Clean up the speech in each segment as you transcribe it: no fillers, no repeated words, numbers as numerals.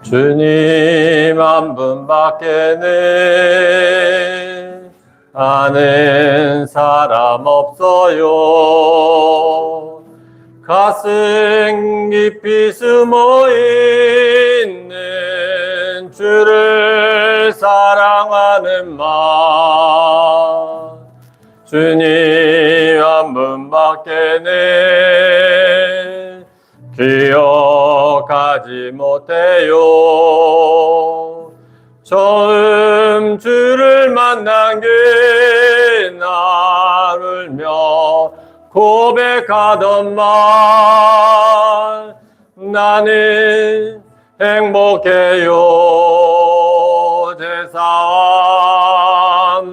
주님 한 분밖에는 아는 사람 없어요. 가슴 깊이 숨어 있는 주를 사랑하는 마음, 주님 한 분밖에는 기억하지 못해요. 처음 주를 만난 그날 울며 고백하던 말, 나는 행복해요. 제사함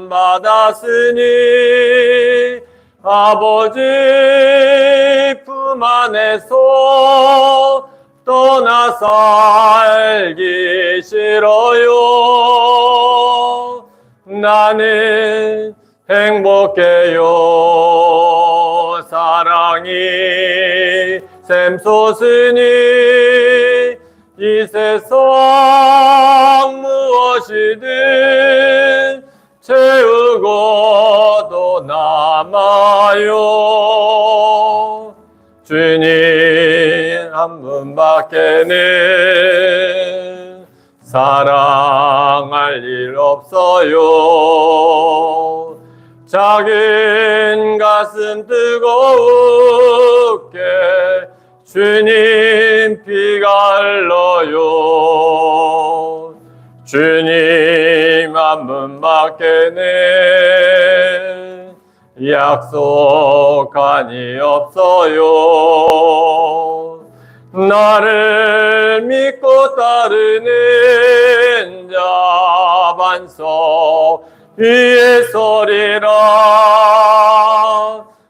받았으니 아버지 품 안에서 떠나 살기 싫어요. 나는 행복해요. 사랑이 샘솟으니 이 세상 무엇이든 채우고 또 남아요. 주님 한 분밖에는 사랑할 일 없어요. 작은 가슴 뜨거우게 주님 피가 흘러요. 주님 한 분밖에는 약속한이 없어요. 나를 믿고 따르는 자 반석 위에 서리라.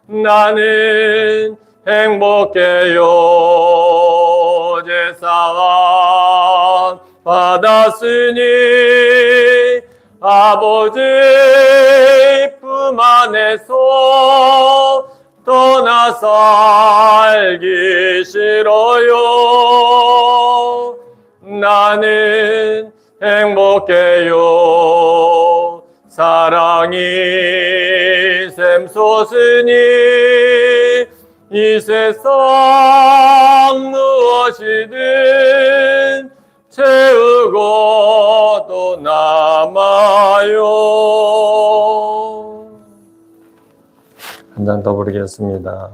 나는 행복해요. 제사함 받았으니 아버지 품 안에서 떠나 살기 싫어요. 나는 행복해요. 사랑이 샘솟으니 이 세상 무엇이든 채우고 또 남아요. 한 장 더 부르겠습니다.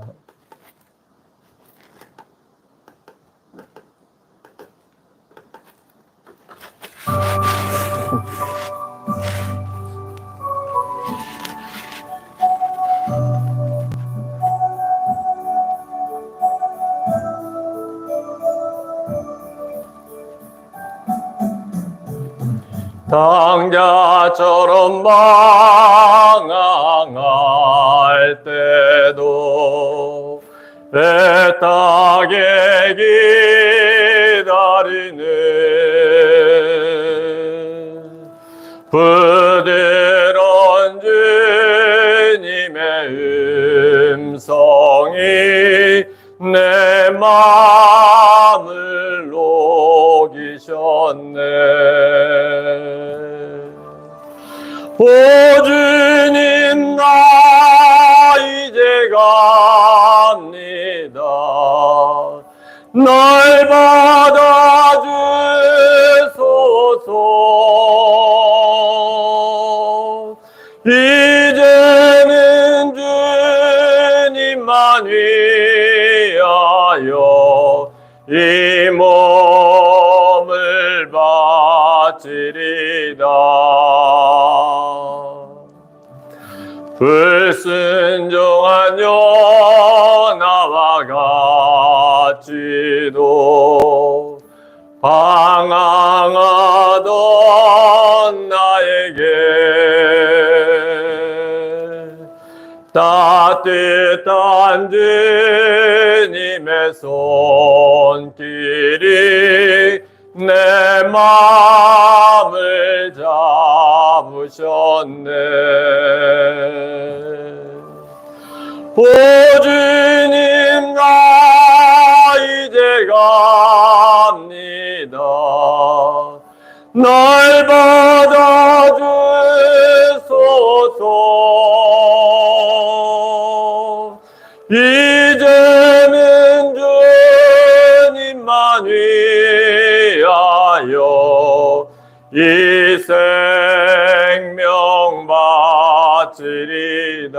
당자처럼 방황할 때도 애타게 기다리는 부드러운 주님의 음성이 내 마음을 녹이셨네. 오 주님, 나 이제 갑니다. 날 받아주소서. 이제는 주님만 위하여 이 몸을 바치리다. 불순종한 요나와 같이도 방황하던 나에게 따뜻한 주님의 손길이 내 마음을 잡으셨네. 오 주님, 나 이제 갑니다. 날 받아주소서. 이제는 주님만 위하여 이 생명 바치리다.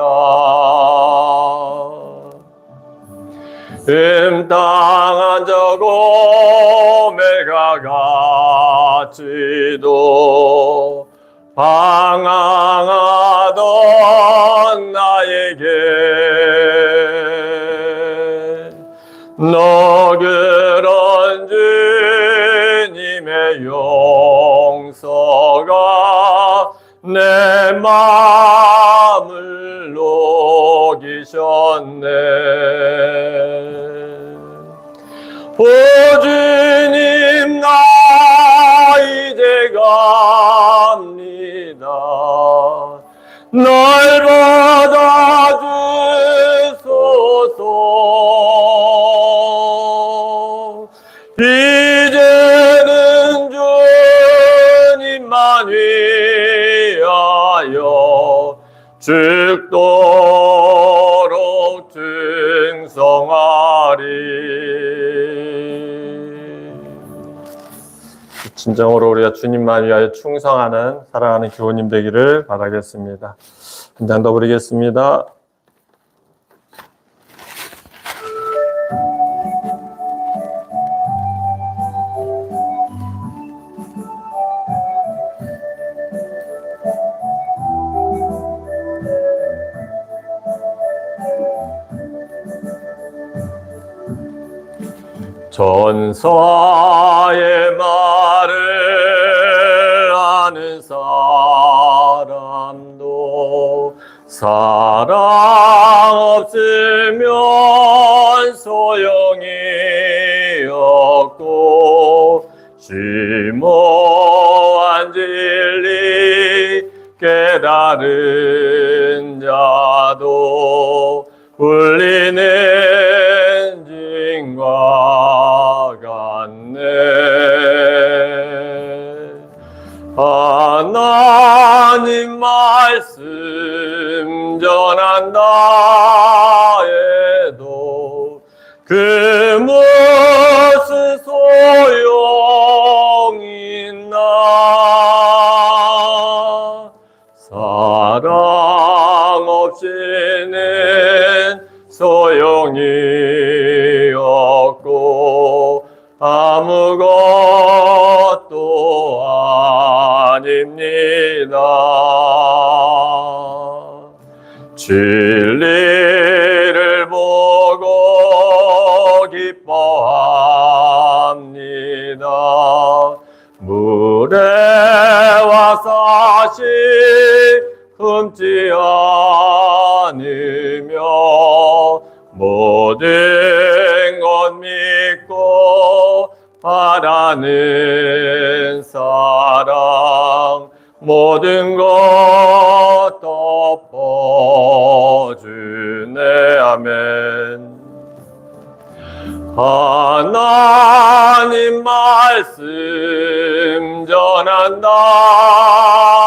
흠탕한 저 고멜과 같이도 방황하던 나에게 너 그런 주님의 용서가 내 마음을 녹이셨네. 오 주님, 나 이제 갑니다. 날 받아주소서. 이제는 주님만 위하여 죽도록 충성하리. 진정으로 우리가 주님만 위하여 충성하는 사랑하는 교우님 되기를 바라겠습니다. 한 장 더 부르겠습니다. 전사의 말을 아는 사람도 사랑 없으면 소용이 없고 심오한 진리 깨달은 자도 울리는 징과 같네. 하나님 말씀 전한다 해도 그 무슨 소용이 있나. 사랑 없이는 소용이 없고 아무것도 아닙니다. 진리를 보고 기뻐합니다. 무례와 사실 흠지 않으며 모든 것 믿고 바라는 사랑 모든 것 덮어주네. 아멘. 하나님 말씀 전한다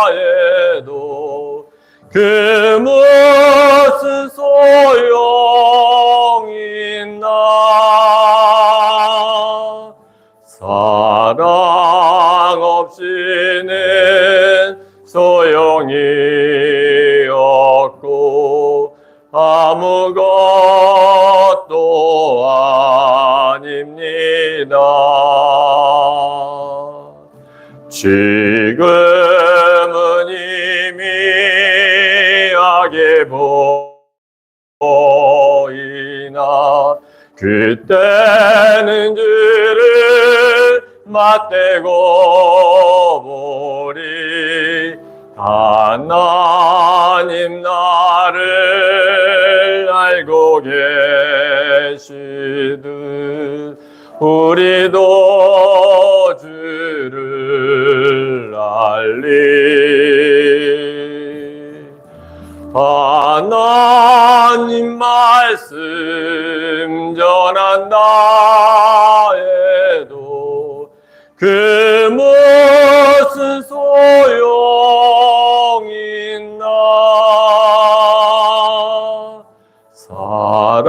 해도 그 무슨 소용이 있나. 사랑 없이는 소용이 없고 아무것도 아닙니다. 지금은 이미 악해 보이나 그때는 주를 맞대고 보리. 하나님 나를 알고 계시듯 우리도 주를 알리. 하나님 말씀 전한다 해도 그 무슨 무엇은 소용있나. 사랑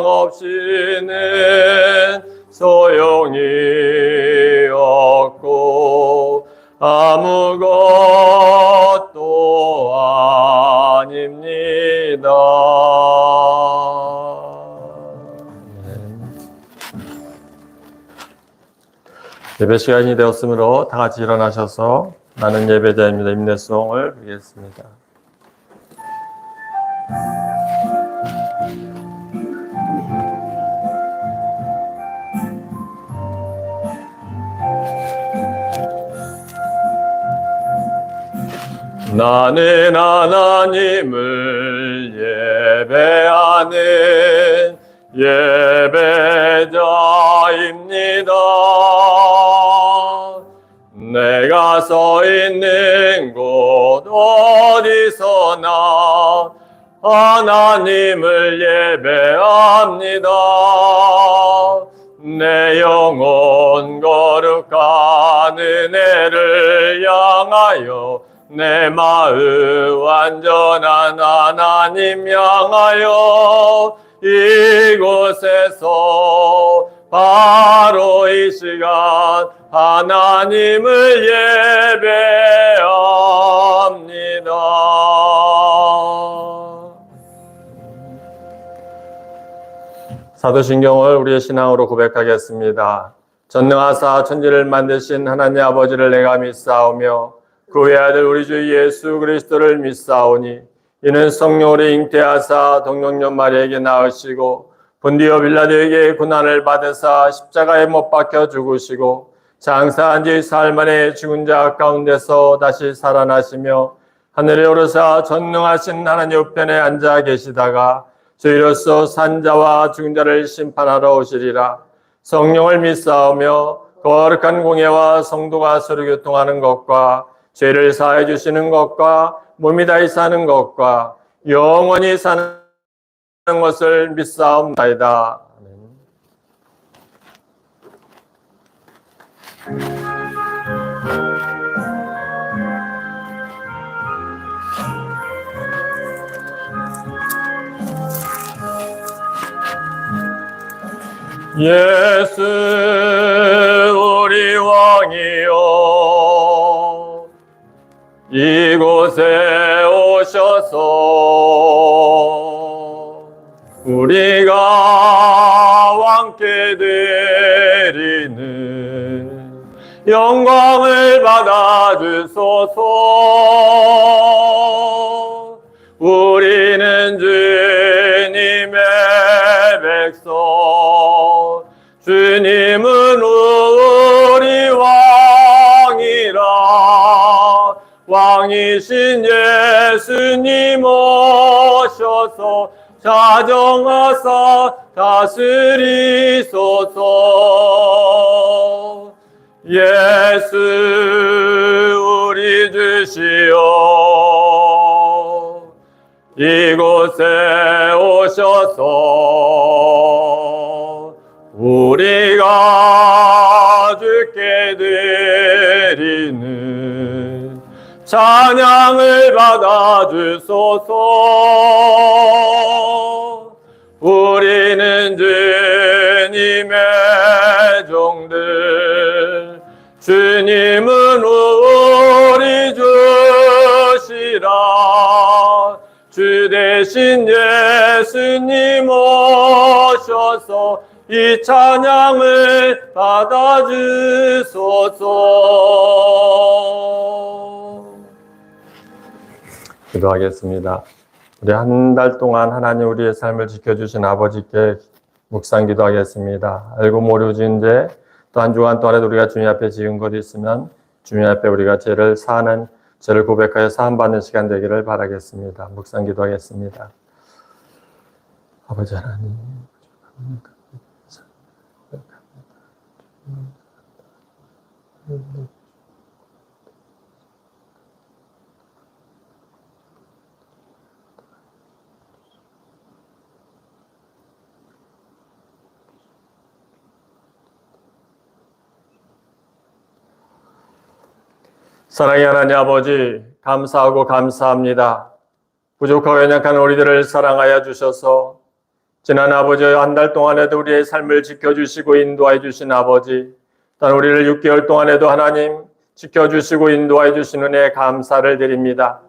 없이는 소용이 없고 아무것도 아닙니다. 예배 시간이 되었으므로 다 같이 일어나셔서 나는 예배자입니다. 임내송을 부르겠습니다. 나는 하나님을 예배하는 예배자입니다. 내가 서 있는 곳 어디서나 하나님을 예배합니다. 내 영혼 거룩한 은혜를 향하여 내 마음 완전한 하나님 향하여 이곳에서 바로 이 시간 하나님을 예배합니다. 사도신경을 우리의 신앙으로 고백하겠습니다. 전능하사 천지를 만드신 하나님 아버지를 내가 믿사오며 그 외아들 우리 주 예수 그리스도를 믿사오니 이는 성령으로 잉태하사 동정녀 마리아에게 낳으시고 본디오 빌라도에게 고난을 받으사 십자가에 못 박혀 죽으시고 장사한 지 사흘 만에 죽은 자 가운데서 다시 살아나시며 하늘에 오르사 전능하신 하나님 우편에 앉아 계시다가 저희로서 산자와 죽은 자를 심판하러 오시리라. 성령을 믿사오며 거룩한 공예와 성도가 서로 교통하는 것과 죄를 사해 주시는 것과 몸이 다시 사는 것과 영원히 사는 것을 믿사옵나이다. 예수 우리 왕이여 이곳에 오셔서 우리가 왕께 드리는 영광을 받아주소서. 우리는 주님의 백성, 주님은 우리 왕이라. 왕이신 예수님 오셔서 자정하사 다스리소서. 예수 우리 주시여 이곳에 오셔서 우리가 주께 드리는 찬양을 받아주소서. 우리는 주님의 종들, 주님은 우리 주시라. 주 대신 예수님 오셔서 이 찬양을 받아주소서. 기도하겠습니다. 우리 한 달 동안 하나님 우리의 삶을 지켜주신 아버지께 묵상 기도하겠습니다. 알고 모르진 죄, 또 한 주간 동안에 우리가 주님 앞에 지은 것이 있으면 주님 앞에 우리가 죄를 사하는, 죄를 고백하여 사함받는 시간 되기를 바라겠습니다. 묵상 기도하겠습니다. 아버지 하나님, 사랑의 하나님 아버지, 감사하고 감사합니다. 부족하고 연약한 우리들을 사랑하여 주셔서 지난 아버지 한 달 동안에도 우리의 삶을 지켜주시고 인도하여 주신 아버지, 단 우리를 6개월 동안에도 하나님 지켜주시고 인도하여 주신 은혜에 감사를 드립니다.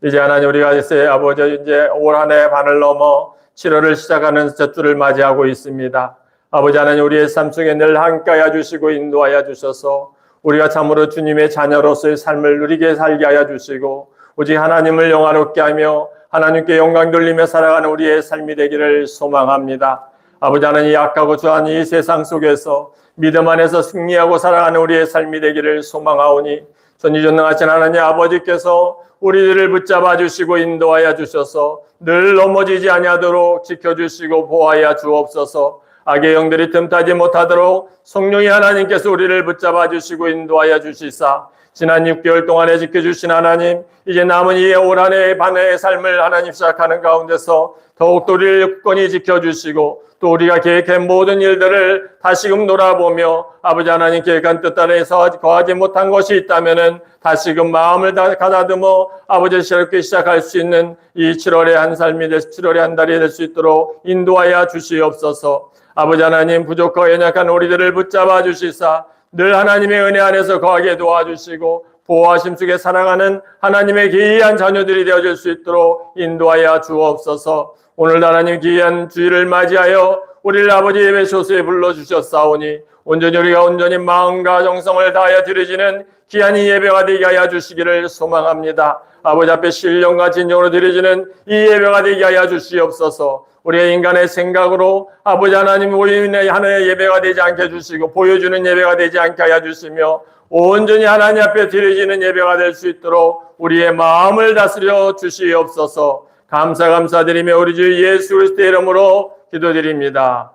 이제 하나님 우리가 이제 아버지 이제 올 한 해 반을 넘어 7월을 시작하는 첫 주를 맞이하고 있습니다. 아버지 하나님 우리의 삶 속에 늘 함께하여 주시고 인도하여 주셔서 우리가 참으로 주님의 자녀로서의 삶을 누리게 살게 하여 주시고 오직 하나님을 영화롭게 하며 하나님께 영광 돌리며 살아가는 우리의 삶이 되기를 소망합니다. 아버지 하나님 약하고 주한 이 세상 속에서 믿음 안에서 승리하고 살아가는 우리의 삶이 되기를 소망하오니 전지전능하신 하나님 아버지께서 우리들을 붙잡아 주시고 인도하여 주셔서 늘 넘어지지 아니하도록 지켜주시고 보호하여 주옵소서. 악의 영들이 틈타지 못하도록 성령이 하나님께서 우리를 붙잡아 주시고 인도하여 주시사 지난 6개월 동안에 지켜주신 하나님, 이제 남은 이 올 한 해의 반해의 삶을 하나님 시작하는 가운데서 더욱더 우리를 굳건히 지켜주시고 또 우리가 계획한 모든 일들을 다시금 돌아보며 아버지 하나님 계획한 뜻 아래에서 거하지 못한 것이 있다면은 다시금 마음을 가다듬어 아버지 새롭게 시작할 수 있는 이 7월의 한 삶이 7월의 한 달이 될 수 있도록 인도하여 주시옵소서. 아버지 하나님 부족하고 연약한 우리들을 붙잡아 주시사 늘 하나님의 은혜 안에서 거하게 도와주시고 보호하심 속에 살아가는 하나님의 기이한 자녀들이 되어줄 수 있도록 인도하여 주옵소서. 오늘 하나님 기이한 주일을 맞이하여 우리를 아버지 예배 소수에 불러주셨사오니 온전히 우리가 온전히 마음과 정성을 다하여 드려지는 귀한 이 예배가 되게 하여 주시기를 소망합니다. 아버지 앞에 신령과 진정으로 드려지는 이 예배가 되게 하여 주시옵소서. 우리의 인간의 생각으로 아버지 하나님 우리의 하나의 예배가 되지 않게 해주시고 보여주는 예배가 되지 않게 하여 주시며 온전히 하나님 앞에 드려지는 예배가 될 수 있도록 우리의 마음을 다스려 주시옵소서. 감사드리며 우리 주 예수 그리스도의 이름으로 기도드립니다.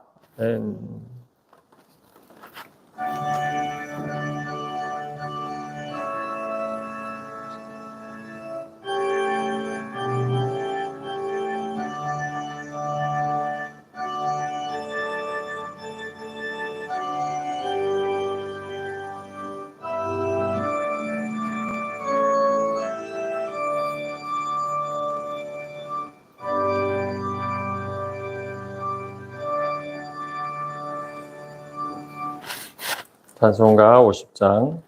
찬송가 50장.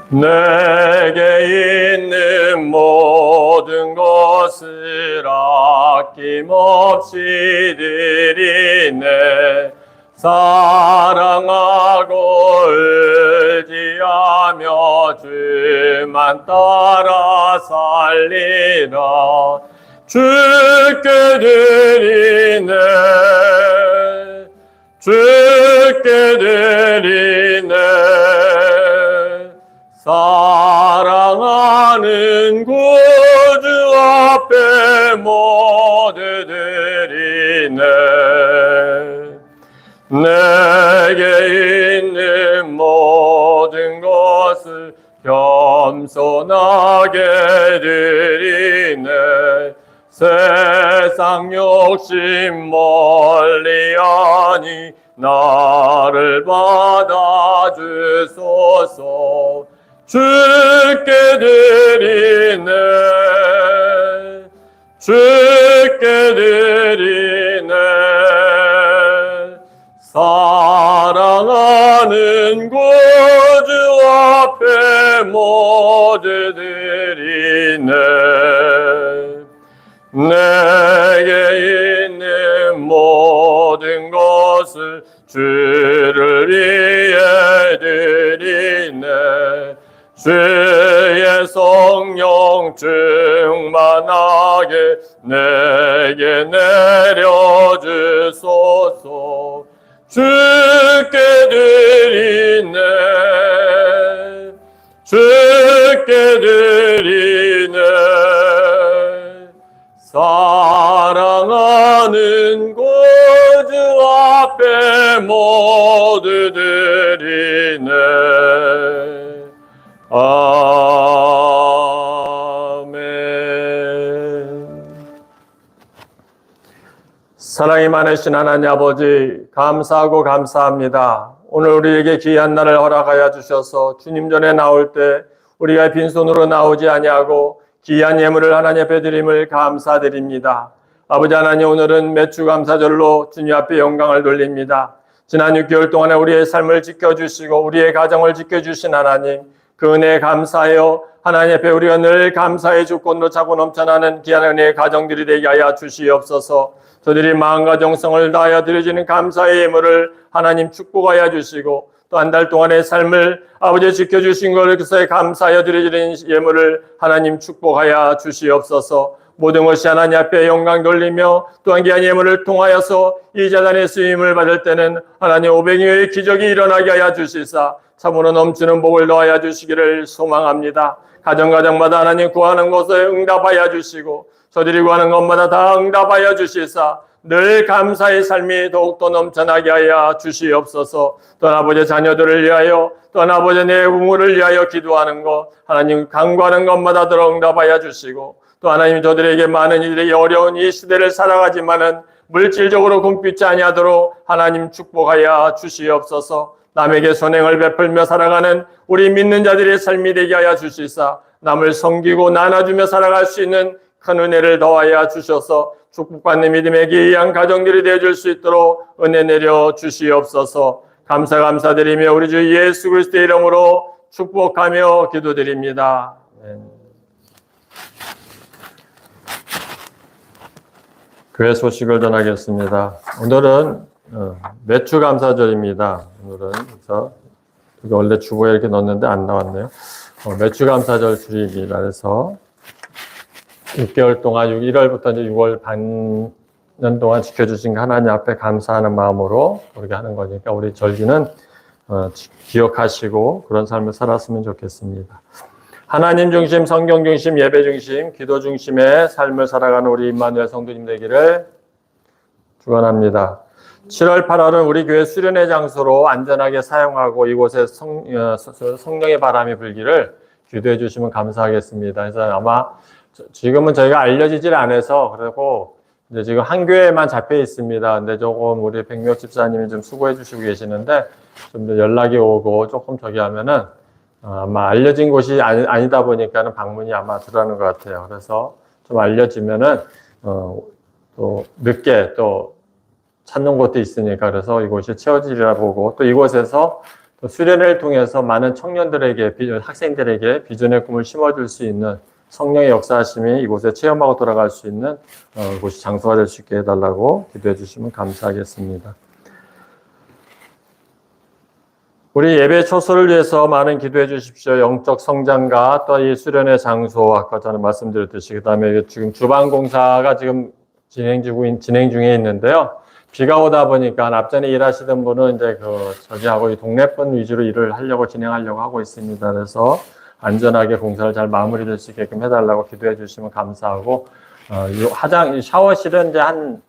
내게 있는 모든 것을 아낌없이 드리네. 사랑하고 의지하며 주만 따라 살리라. 주께 드리네. 주께 드리네. 사랑하는 구주 앞에 모두 드리네. 내게 있는 모든 것을 겸손하게 드리네. 세상 욕심 멀리하니 나를 받아주소서. 주께 드리네. 주께 드리네. 사랑하는 구주 앞에 모두 드리네. 내게 있는 모든 것을 주를 위해 드리네. 주의 성령 충만하게 내게 내려주소서. 주께 드리네. 주께 드리네. 사랑하는 구주 앞에 모두 드리네. 아멘. 사랑이 많으신 하나님 아버지, 감사하고 감사합니다. 오늘 우리에게 귀한 날을 허락하여 주셔서 주님 전에 나올 때 우리가 빈손으로 나오지 아니하고 귀한 예물을 하나님 앞에 드림을 감사드립니다. 아버지 하나님, 오늘은 매추감사절로 주님 앞에 영광을 돌립니다. 지난 6개월 동안에 우리의 삶을 지켜주시고 우리의 가정을 지켜주신 하나님, 그 은혜에 감사하여 하나님 앞에 우리가 늘 감사의 주권으로 차고 넘쳐나는 귀한 은혜의 가정들이 되게 하여 주시옵소서. 저들이 마음과 정성을 다하여 드려지는 감사의 예물을 하나님 축복하여 주시고, 또 한 달 동안의 삶을 아버지 지켜주신 것에 감사하여 드려지는 예물을 하나님 축복하여 주시옵소서. 모든 것이 하나님 앞에 영광 돌리며 또한 귀한 예물을 통하여서 이 재단의 쓰임을 받을 때는 하나님 500여의 기적이 일어나게 하여 주시사 참으로 넘치는 복을 더하여 주시기를 소망합니다. 가정마다 하나님 구하는 것에 응답하여 주시고 저들이 구하는 것마다 다 응답하여 주시사 늘 감사의 삶이 더욱더 넘쳐나게 하여 주시옵소서. 또한 아버지 자녀들을 위하여, 또한 아버지 내 부모를 위하여 기도하는 것, 하나님 간구하는 것마다 들어 응답하여 주시고, 또 하나님 저들에게 많은 이들이 어려운 이 시대를 살아가지만은 물질적으로 굶기지 아니하도록 하나님 축복하여 주시옵소서. 남에게 선행을 베풀며 살아가는 우리 믿는 자들의 삶이 되게 하여 주시사 남을 섬기고 나눠주며 살아갈 수 있는 큰 은혜를 더하여 주셔서 축복받는 믿음의 귀한 가정들이 되어줄 수 있도록 은혜 내려 주시옵소서. 감사드리며 우리 주 예수 그리스도의 이름으로 축복하며 기도드립니다. 교회 소식을 전하겠습니다. 오늘은 매추감사절입니다. 오늘은 그래서 원래 주보에 이렇게 넣었는데 안 나왔네요. 매추감사절 주일입니다. 그래서 6개월 동안 1월부터 이제 6월 반년 동안 지켜주신 하나님 앞에 감사하는 마음으로 그렇게 하는 거니까 우리 절기는 기억하시고 그런 삶을 살았으면 좋겠습니다. 하나님 중심, 성경 중심, 예배 중심, 기도 중심의 삶을 살아가는 우리 임마누엘 성도님 되기를 축원합니다. 7월, 8월은 우리 교회 수련회 장소로 안전하게 사용하고 이곳에 성령의 바람이 불기를 기도해 주시면 감사하겠습니다. 그래서 아마 지금은 저희가 알려지질 않아서 그리고 이제 지금 한 교회만 잡혀 있습니다. 근데 조금 우리 백묘 집사님이 좀 수고해 주시고 계시는데 좀 더 연락이 오고 조금 저기 하면은 아마 알려진 곳이 아니다 보니까는 방문이 아마 들어가는 것 같아요. 그래서 좀 알려지면은 또 늦게 또 찾는 곳도 있으니까 그래서 이곳이 채워지리라 보고 또 이곳에서 또 수련회를 통해서 많은 청년들에게 학생들에게 비전의 꿈을 심어줄 수 있는 성령의 역사하심이 이곳에 체험하고 돌아갈 수 있는 곳이 장소가 될 수 있게 해달라고 기도해 주시면 감사하겠습니다. 우리 예배 초소를 위해서 많은 기도해 주십시오. 영적 성장과 또 이 수련회 장소 아까 저는 말씀드렸듯이 그다음에 지금 주방 공사가 지금 진행 중에 있는데요. 비가 오다 보니까 앞전에 일하시던 분은 이제 저기하고 이 동네분 위주로 일을 진행하려고 하고 있습니다. 그래서 안전하게 공사를 잘 마무리될 수 있게끔 해달라고 기도해 주시면 감사하고, 이 샤워실은 이제 한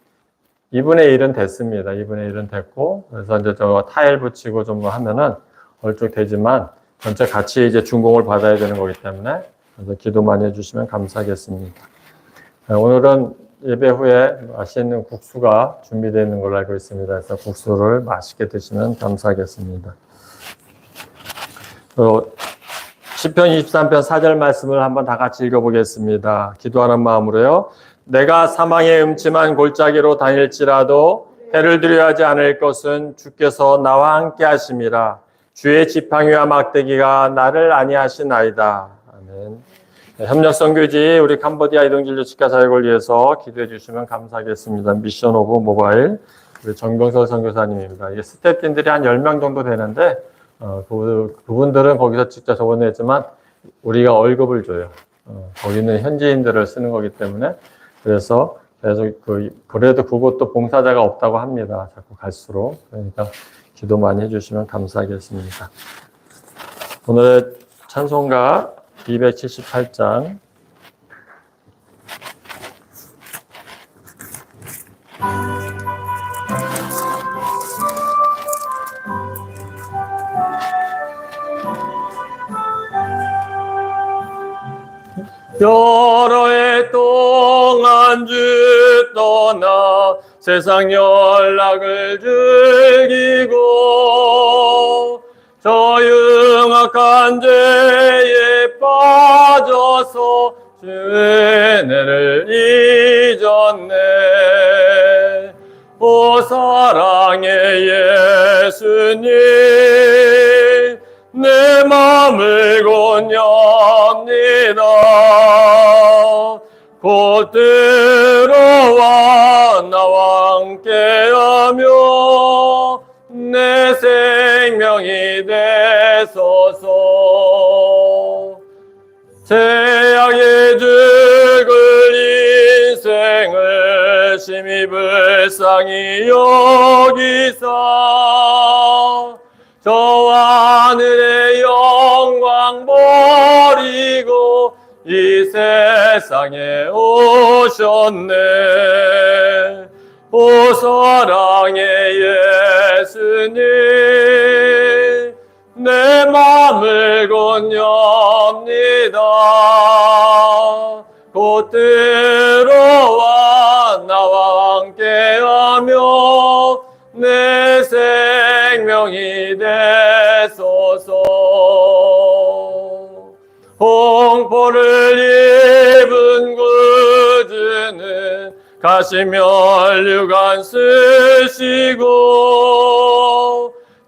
2분의 1은 됐습니다. 2분의 1은 됐고, 그래서 이제 타일 붙이고 좀 하면은 얼추 되지만, 전체 같이 이제 준공을 받아야 되는 거기 때문에, 그래서 기도 많이 해주시면 감사하겠습니다. 오늘은 예배 후에 맛있는 국수가 준비되어 있는 걸로 알고 있습니다. 그래서 국수를 맛있게 드시면 감사하겠습니다. 시편 23편 4절 말씀을 한번 다 같이 읽어보겠습니다. 기도하는 마음으로요. 내가 사망의 음침한 골짜기로 다닐지라도 해를 두려워하지 않을 것은 주께서 나와 함께 하심이라. 주의 지팡이와 막대기가 나를 안위하시나이다. 아멘. 협력선교지 우리 캄보디아 이동진료 치과사역을 위해서 기도해 주시면 감사하겠습니다. 미션 오브 모바일 우리 정병설 선교사님입니다. 이게 스태프진들이 한 10명 정도 되는데 그분들은 거기서 직접 적어냈지만 우리가 월급을 줘요. 거기는 현지인들을 쓰는 거기 때문에 그래서 그래도 그것도 봉사자가 없다고 합니다. 자꾸 갈수록. 그러니까 기도 많이 해주시면 감사하겠습니다. 오늘의 찬송가 278장 여러 해 동안 주 떠나 세상 연락을 즐기고 저 흉악한 죄에 빠져서 주의 은혜를 잊었네. 오 사랑의 예수님, 내 맘을 곧 엽니다. 곧 들어와 나와 함께하며 내 생명이 되소서. 죄악의 죽을 인생을 심히 불쌍히 여기사 저 하늘의 영광 버리고 이 세상에 오셨네. 오 사랑의 예수님, 내 맘을 곧 엽니다. 곧 들어와 나와 함께하며 내 생명이 되소서. 홍포를 입은 구주는 가시면류관 쓰시고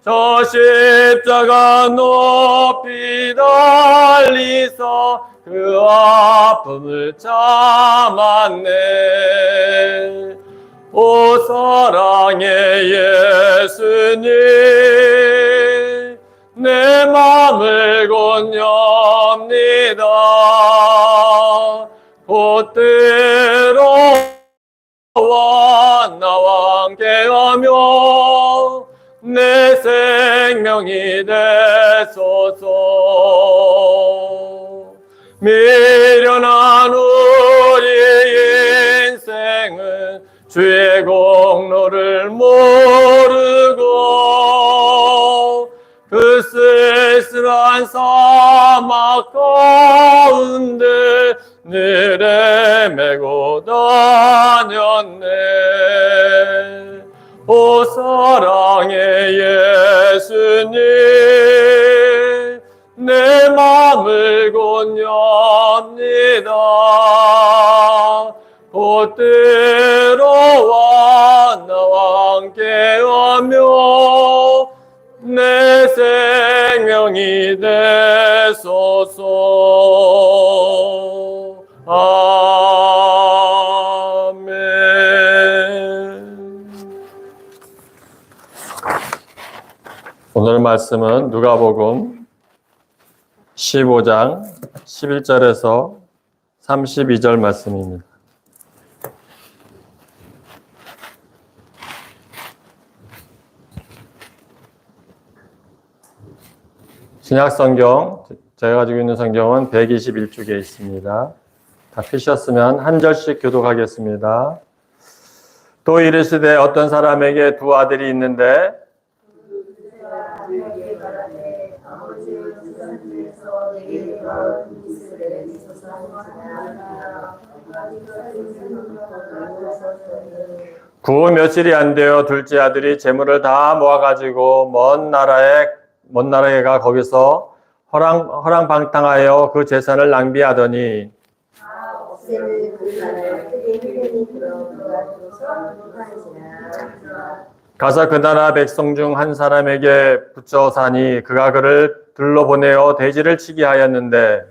저 십자가 높이 달리사 그 아픔을 참았네. 오 사랑의 예수님, 내 맘을 곧 엽니다. 곧 들어와 나와 함께하며 내 생명이 되소서. 미련한 우리의 인생은 주의 공로를 모르고 그 쓸쓸한 사막 가운데 늘 헤매고 다녔네. 오 사랑의 예수님, 내 맘을 곧 엽니다. 곧 들어와 나와 함께하며 내 생명이 되소서. 아멘. 오늘 말씀은 누가복음 15장 11절에서 32절 말씀입니다. 신약성경, 제가 가지고 있는 성경은 121쪽에 있습니다. 다 펴셨으면 한 절씩 교독하겠습니다. 또 이르시되 어떤 사람에게 두 아들이 있는데 구 며칠이 안 되어 둘째 아들이 재물을 다 모아가지고 먼 나라에 가 거기서 허랑방탕하여 그 재산을 낭비하더니 가서 그 나라 백성 중 한 사람에게 붙여 사니 그가 그를 둘러보내어 돼지를 치게 하였는데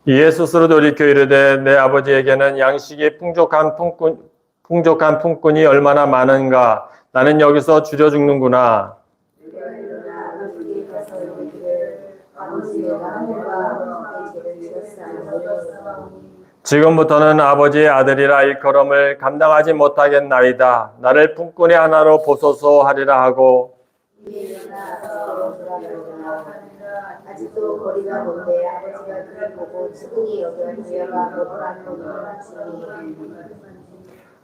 이에 스스로 돌이켜 이르되 내 아버지에게는 양식이 풍족한 품꾼이 얼마나 많은가. 나는 여기서 줄여 죽는구나. 지금부터는 아버지의 아들이라 일컬음을 감당하지 못하겠나이다. 나를 품꾼의 하나로 보소서 하리라 하고 아직도 거리가 먼데 아버지가 그를 보고 지붕이 여겨 주여가 너무나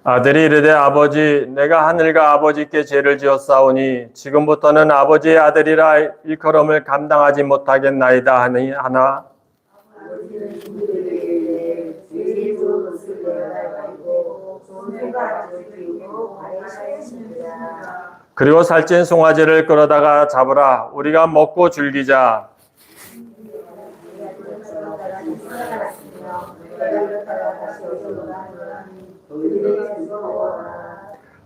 아들이 이르되 아버지 내가 하늘과 아버지께 죄를 지었사오니 지금부터는 아버지의 아들이라 일컬음을 감당하지 못하겠나이다 하나 그리고 살찐 송아지를 끌어다가 잡으라. 우리가 먹고 즐기자.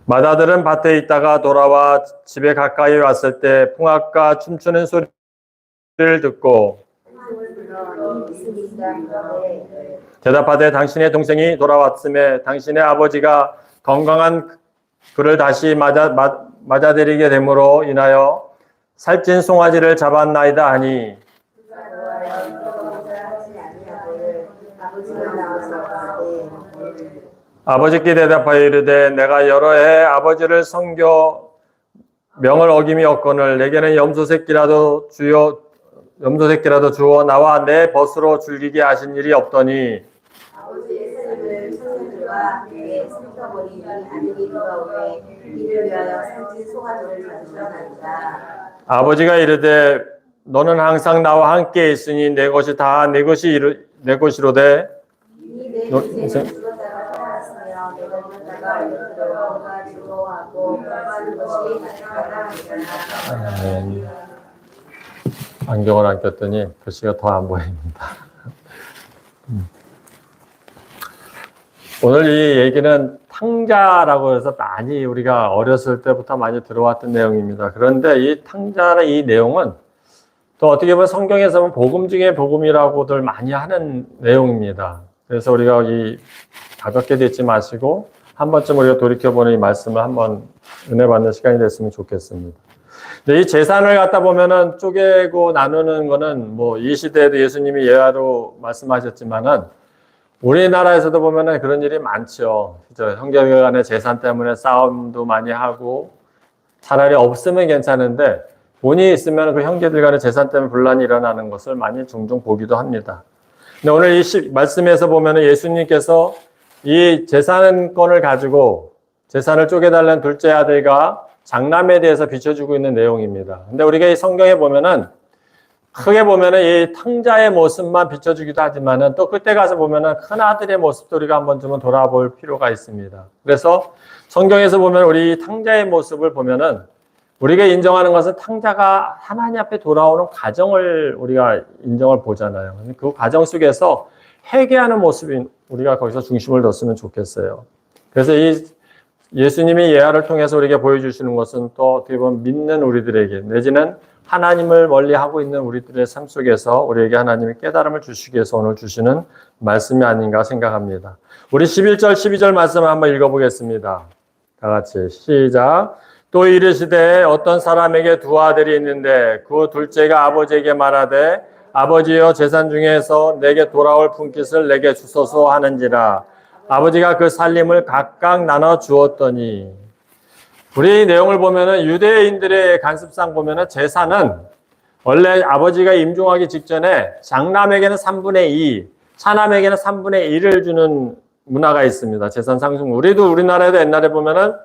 맏아들은 밭에 있다가 돌아와 집에 가까이 왔을 때 풍악과 춤추는 소리를 듣고 대답하되 당신의 동생이 돌아왔음에 당신의 아버지가 건강한 그를 다시 맞아들이게 됨으로 인하여 살찐 송아지를 잡았나이다 하니 아버지께 대답하여 이르되 내가 여러 해 아버지를 섬겨 명을 어김이 없거늘 내게는 염소 새끼라도 주어 나와 내 벗으로 즐기게 하신 일이 없더니 아버지의 삶을 청년들과 함께 삼켜버리니 아들이 돌아오매 이를 위하여 살찐 송아지를 가져나니라. 아버지가 이르되 너는 항상 나와 함께 있으니 내 것이 다 내 것이로되 이미 내 인생은 죽었다가 살아났으며 내가 죽었다가 이르도록 즐거워하고 기뻐하는 것이 나타나리라. 안경을 안 꼈더니 글씨가 더 안 보입니다. 오늘 이 얘기는 탕자라고 해서 많이 우리가 어렸을 때부터 많이 들어왔던 내용입니다. 그런데 이 탕자의 이 내용은 또 어떻게 보면 성경에서 보면 복음 중에 복음이라고들 많이 하는 내용입니다. 그래서 우리가 이 가볍게 듣지 마시고 한 번쯤 우리가 돌이켜보는 이 말씀을 한번 은혜 받는 시간이 됐으면 좋겠습니다. 근데 이 재산을 갖다 보면은 쪼개고 나누는 거는 뭐 이 시대에도 예수님이 예화로 말씀하셨지만은 우리나라에서도 보면은 그런 일이 많죠. 그죠? 형제들 간의 재산 때문에 싸움도 많이 하고 차라리 없으면 괜찮은데 돈이 있으면 그 형제들 간의 재산 때문에 분란이 일어나는 것을 많이 종종 보기도 합니다. 근데 오늘 이 말씀에서 보면은 예수님께서 이 재산권을 가지고 재산을 쪼개달라는 둘째 아들과 장남에 대해서 비춰주고 있는 내용입니다. 근데 우리가 이 성경에 보면은 크게 보면은 이 탕자의 모습만 비춰주기도 하지만은 또 그때 가서 보면은 큰 아들의 모습도 우리가 한번 좀 돌아볼 필요가 있습니다. 그래서 성경에서 보면 우리 탕자의 모습을 보면은 우리가 인정하는 것은 탕자가 하나님 앞에 돌아오는 과정을 우리가 인정을 보잖아요. 그 과정 속에서 회개하는 모습이 우리가 거기서 중심을 뒀으면 좋겠어요. 그래서 이 예수님이 예화를 통해서 우리에게 보여주시는 것은 또 어떻게 보면 믿는 우리들에게 내지는 하나님을 멀리하고 있는 우리들의 삶 속에서 우리에게 하나님이 깨달음을 주시기 위해서 오늘 주시는 말씀이 아닌가 생각합니다. 우리 11절 12절 말씀을 한번 읽어보겠습니다. 다 같이 시작. 또 이르시되 어떤 사람에게 두 아들이 있는데 그 둘째가 아버지에게 말하되 아버지여 재산 중에서 내게 돌아올 분깃을 내게 주소서 하는지라. 아버지가 그 살림을 각각 나눠 주었더니 우리 이 내용을 보면은 유대인들의 관습상 보면은 재산은 원래 아버지가 임종하기 직전에 장남에게는 3분의 2, 차남에게는 3분의 1을 주는 문화가 있습니다. 재산 상승. 우리도 우리나라에도 옛날에 보면은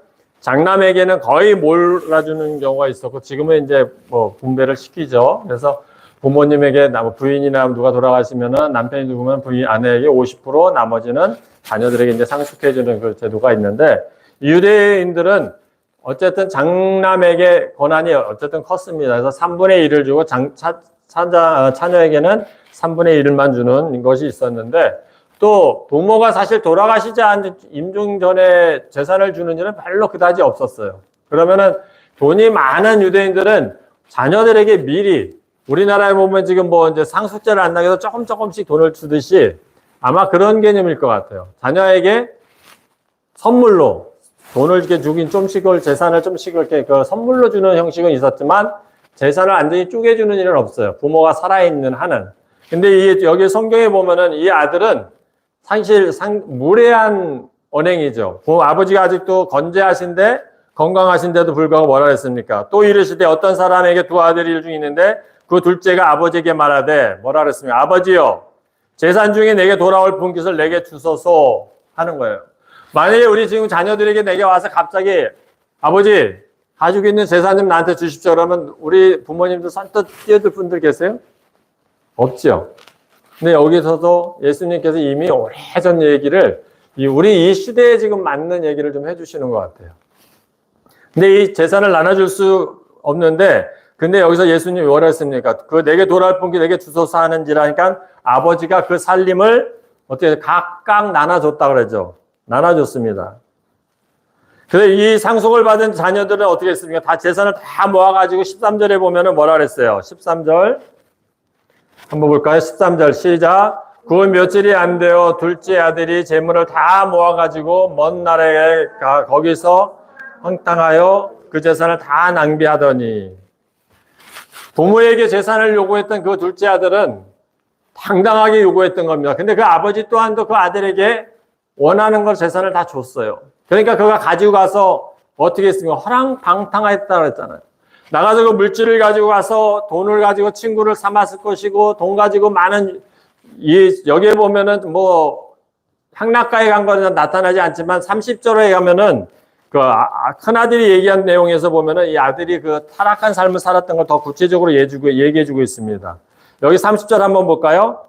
장남에게는 거의 몰아주는 경우가 있었고 지금은 이제 뭐 분배를 시키죠. 그래서 부모님에게 부인이나 누가 돌아가시면은 남편이 죽으면 부인 아내에게 50% 나머지는 자녀들에게 이제 상속해주는 그 제도가 있는데 유대인들은 어쨌든 장남에게 권한이 어쨌든 컸습니다. 그래서 3분의 1을 주고 자녀에게는 3분의 1만 주는 것이 있었는데 또 부모가 사실 돌아가시지 않은 임종 전에 재산을 주는 일은 별로 그다지 없었어요. 그러면은 돈이 많은 유대인들은 자녀들에게 미리 우리나라에 보면 지금 뭐 이제 상속제를 안 나게 해서 조금씩 돈을 주듯이 아마 그런 개념일 것 같아요. 자녀에게 선물로 돈을 이렇게 주긴 좀씩을 재산을 좀씩을 이렇게 그 선물로 주는 형식은 있었지만 재산을 완전히 쪼개주는 일은 없어요. 부모가 살아있는 한은. 근데 여기 성경에 보면은 이 아들은 사실 무례한 언행이죠. 아버지가 아직도 건재하신데 건강하신데도 불구하고 뭐라 그랬습니까? 또 이르시되 어떤 사람에게 두 아들이 중에 있는데 그 둘째가 아버지에게 말하되 뭐라 그랬습니까? 아버지여 재산 중에 내게 돌아올 분깃을 내게 주소서 하는 거예요. 만약에 우리 지금 자녀들에게 내게 와서 갑자기 아버지 가지고 있는 재산 좀 나한테 주십시오 그러면 우리 부모님도 선뜻 뛰어들 분들 계세요? 없죠. 근데 여기서도 예수님께서 이미 오래전 얘기를 우리 이 시대에 지금 맞는 얘기를 좀 해주시는 것 같아요. 근데 이 재산을 나눠줄 수 없는데, 근데 여기서 예수님이 뭐라 했습니까? 그 내게 돌아올 분께 내게 주소서 하는지라 하니까 아버지가 그 살림을 어떻게 각각 나눠줬다 그러죠. 나눠줬습니다. 그래서 이 상속을 받은 자녀들은 어떻게 했습니까? 다 재산을 다 모아가지고 13절에 보면은 뭐라 그랬어요? 13절. 한번 볼까요? 13절 시작. 그 며칠이 안 되어 둘째 아들이 재물을 다 모아가지고 먼 나라에 거기서 황당하여 그 재산을 다 낭비하더니, 부모에게 재산을 요구했던 그 둘째 아들은 당당하게 요구했던 겁니다. 근데 그 아버지 또한도 그 아들에게 원하는 걸 재산을 다 줬어요. 그러니까 그가 가지고 가서 어떻게 했습니까? 허랑방탕했다 그랬잖아요. 나가서 그 물질을 가지고 가서 돈을 가지고 친구를 삼았을 것이고, 돈 가지고 많은, 여기에 보면은 뭐 향락가에 간 거는 나타나지 않지만 30절에 가면은 그 큰아들이 얘기한 내용에서 보면은 이 아들이 그 타락한 삶을 살았던 걸 더 구체적으로 얘기해주고 있습니다. 여기 30절 한번 볼까요?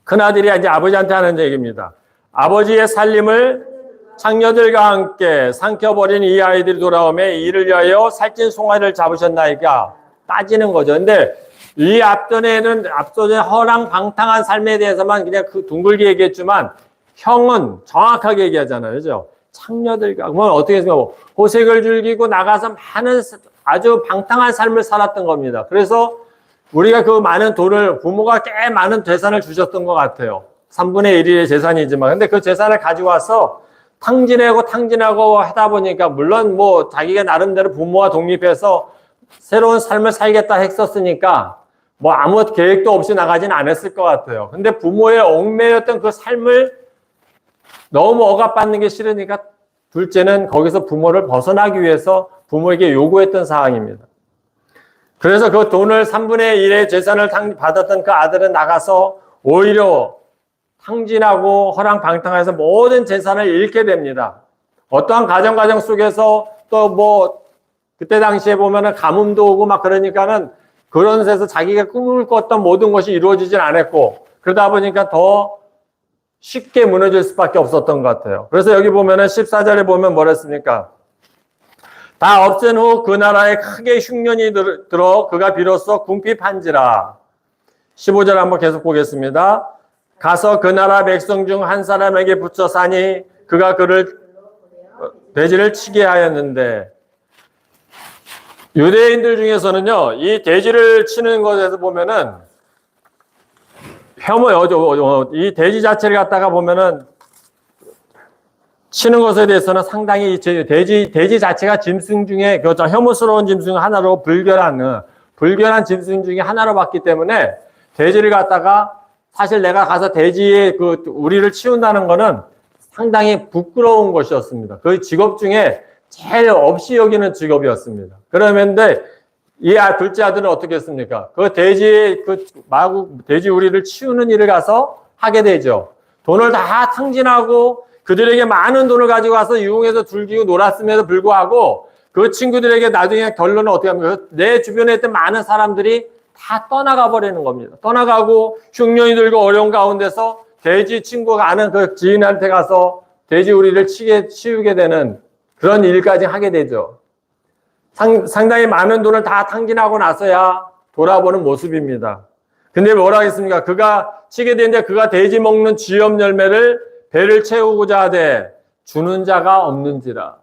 큰아들이 이제 아버지한테 하는 얘기입니다. 아버지의 살림을 창녀들과 함께 삼켜버린 이 아이들이 돌아오매 이를 위하여 살찐 송아지를 잡으셨나이까 따지는 거죠. 근데 이 앞전에 허랑방탕한 삶에 대해서만 그냥 그 둥글게 얘기했지만 형은 정확하게 얘기하잖아요. 그죠? 창녀들과, 그러면 어떻게 했습니까? 호색을 즐기고 나가서 많은 아주 방탕한 삶을 살았던 겁니다. 그래서 우리가 그 많은 돈을, 부모가 꽤 많은 재산을 주셨던 것 같아요. 3분의 1의 재산이지만. 근데 그 재산을 가지고 와서 탕진하고 하다 보니까, 물론 뭐 자기가 나름대로 부모와 독립해서 새로운 삶을 살겠다 했었으니까 뭐 아무 계획도 없이 나가진 않았을 것 같아요. 근데 부모의 얽매였던 그 삶을 너무 억압받는 게 싫으니까 둘째는 거기서 부모를 벗어나기 위해서 부모에게 요구했던 사항입니다. 그래서 그 돈을 3분의 1의 재산을 받았던 그 아들은 나가서 오히려 탕진하고 허랑방탕해서 모든 재산을 잃게 됩니다. 어떠한 가정 속에서 또 뭐 그때 당시에 보면은 가뭄도 오고 막 그러니까는 그런 데서 자기가 꿈을 꿨던 모든 것이 이루어지진 않았고, 그러다 보니까 더 쉽게 무너질 수밖에 없었던 것 같아요. 그래서 여기 보면은 14절에 보면 뭐랬습니까? 다 없앤 후 그 나라에 크게 흉년이 들어 그가 비로소 궁핍한지라. 15절 한번 계속 보겠습니다. 가서 그 나라 백성 중 한 사람에게 붙여 사니 그가 그를 돼지를 치게 하였는데, 유대인들 중에서는요, 이 돼지를 치는 것에서 보면은 이 돼지 자체를 갖다가 보면은 치는 것에 대해서는 상당히 돼지 자체가 짐승 중에 혐오스러운 짐승 하나로 불결한 짐승 중에 하나로 봤기 때문에 돼지를 갖다가 사실 내가 가서 돼지의 그 우리를 치운다는 거는 상당히 부끄러운 것이었습니다. 그 직업 중에 제일 없이 여기는 직업이었습니다. 그러면데 이 둘째 아들은 어떻게 했습니까? 그 돼지 우리를 치우는 일을 가서 하게 되죠. 돈을 다 탕진하고 그들에게 많은 돈을 가지고 와서 유흥해서 즐기고 놀았음에도 불구하고 그 친구들에게 나중에 결론은 어떻게 합니까? 내 주변에 있던 많은 사람들이 다 떠나가 버리는 겁니다. 떠나가고 흉년이 들고 어려운 가운데서 돼지 친구가 아는 그 지인한테 가서 돼지 우리를 치우게 되는 그런 일까지 하게 되죠. 상당히 많은 돈을 다 탕진하고 나서야 돌아보는 모습입니다. 근데 뭐라 했습니까? 그가 치게 되는데 그가 돼지 먹는 쥐염 열매를 배를 채우고자 하되 주는 자가 없는지라.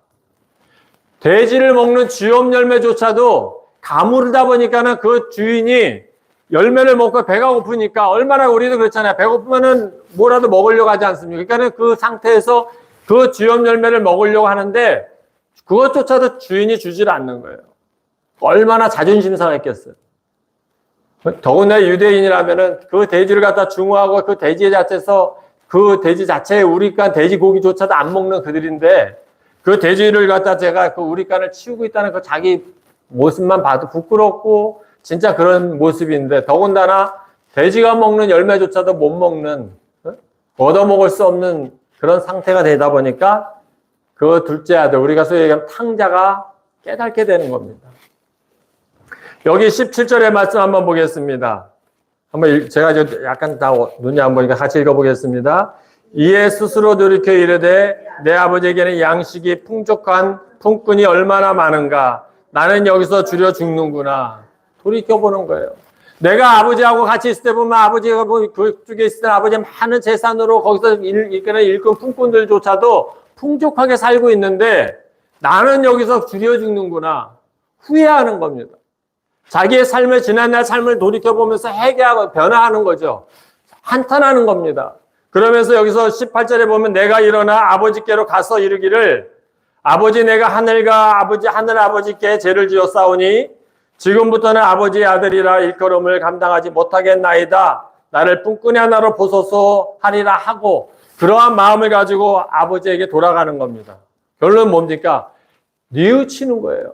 돼지를 먹는 쥐염 열매조차도 가무르다 보니까는 그 주인이 열매를 먹고 배가 고프니까, 얼마나 우리도 그렇잖아요. 배고프면은 뭐라도 먹으려고 하지 않습니까? 그러니까는 그 상태에서 그 쥐염 열매를 먹으려고 하는데 그것조차도 주인이 주질 않는 거예요. 얼마나 자존심 상했겠어요. 더군다나 유대인이라면은 그 돼지를 갖다 중화하고 그 돼지 자체에서 그 돼지 자체에 우리간 돼지 고기조차도 안 먹는 그들인데 그 돼지를 갖다 제가 그 우리간을 치우고 있다는 그 자기 모습만 봐도 부끄럽고 진짜 그런 모습인데, 더군다나 돼지가 먹는 열매조차도 못 먹는, 얻어먹을 수 없는 그런 상태가 되다 보니까 그 둘째 아들, 우리가 소위 얘기하면 탕자가 깨닫게 되는 겁니다. 여기 17절의 말씀 한번 보겠습니다. 한번 제가 약간 다 눈이 안 보니까 같이 읽어보겠습니다. 이에 스스로 돌이켜 이르되 내 아버지에게는 양식이 풍족한 품꾼이 얼마나 많은가. 나는 여기서 줄여 죽는구나. 돌이켜보는 거예요. 내가 아버지하고 같이 있을 때 보면 아버지가 그쪽에 있을 때 아버지 많은 재산으로 거기서 일꾼 품꾼들조차도 풍족하게 살고 있는데 나는 여기서 줄여 죽는구나. 후회하는 겁니다. 자기의 삶을 지난날 삶을 돌이켜보면서 회개하고 변화하는 거죠. 한탄하는 겁니다. 그러면서 여기서 18절에 보면 내가 일어나 아버지께로 가서 이르기를 아버지 내가 하늘 아버지께 죄를 지었사오니 지금부터는 아버지의 아들이라 일컬음을 감당하지 못하겠나이다. 나를 품꾼이 하나로 보소서 하리라 하고 그러한 마음을 가지고 아버지에게 돌아가는 겁니다. 결론은 뭡니까? 뉘우치는 거예요.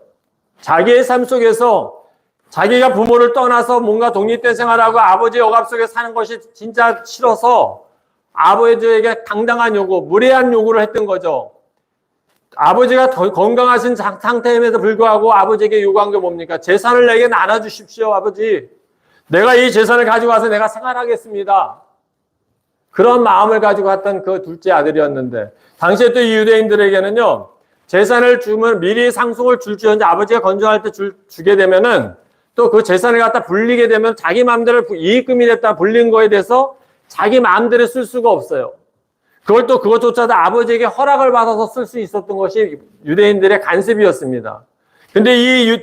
자기의 삶 속에서 자기가 부모를 떠나서 뭔가 독립된 생활하고 아버지의 억압 속에 사는 것이 진짜 싫어서 아버지에게 당당한 요구, 무례한 요구를 했던 거죠. 아버지가 더 건강하신 상태임에도 불구하고 아버지에게 요구한 게 뭡니까? 재산을 내게 나눠주십시오, 아버지. 내가 이 재산을 가지고 와서 내가 생활하겠습니다. 그런 마음을 가지고 왔던 그 둘째 아들이었는데 당시에 또 이 유대인들에게는요. 재산을 주면 미리 상속을 줄지언정 아버지가 건조할 때 주게 되면은 또 그 재산을 갖다 불리게 되면 자기 마음대로 이익금이 됐다 불린 거에 대해서 자기 마음대로 쓸 수가 없어요. 그것조차도 아버지에게 허락을 받아서 쓸 수 있었던 것이 유대인들의 간섭이었습니다. 근데 이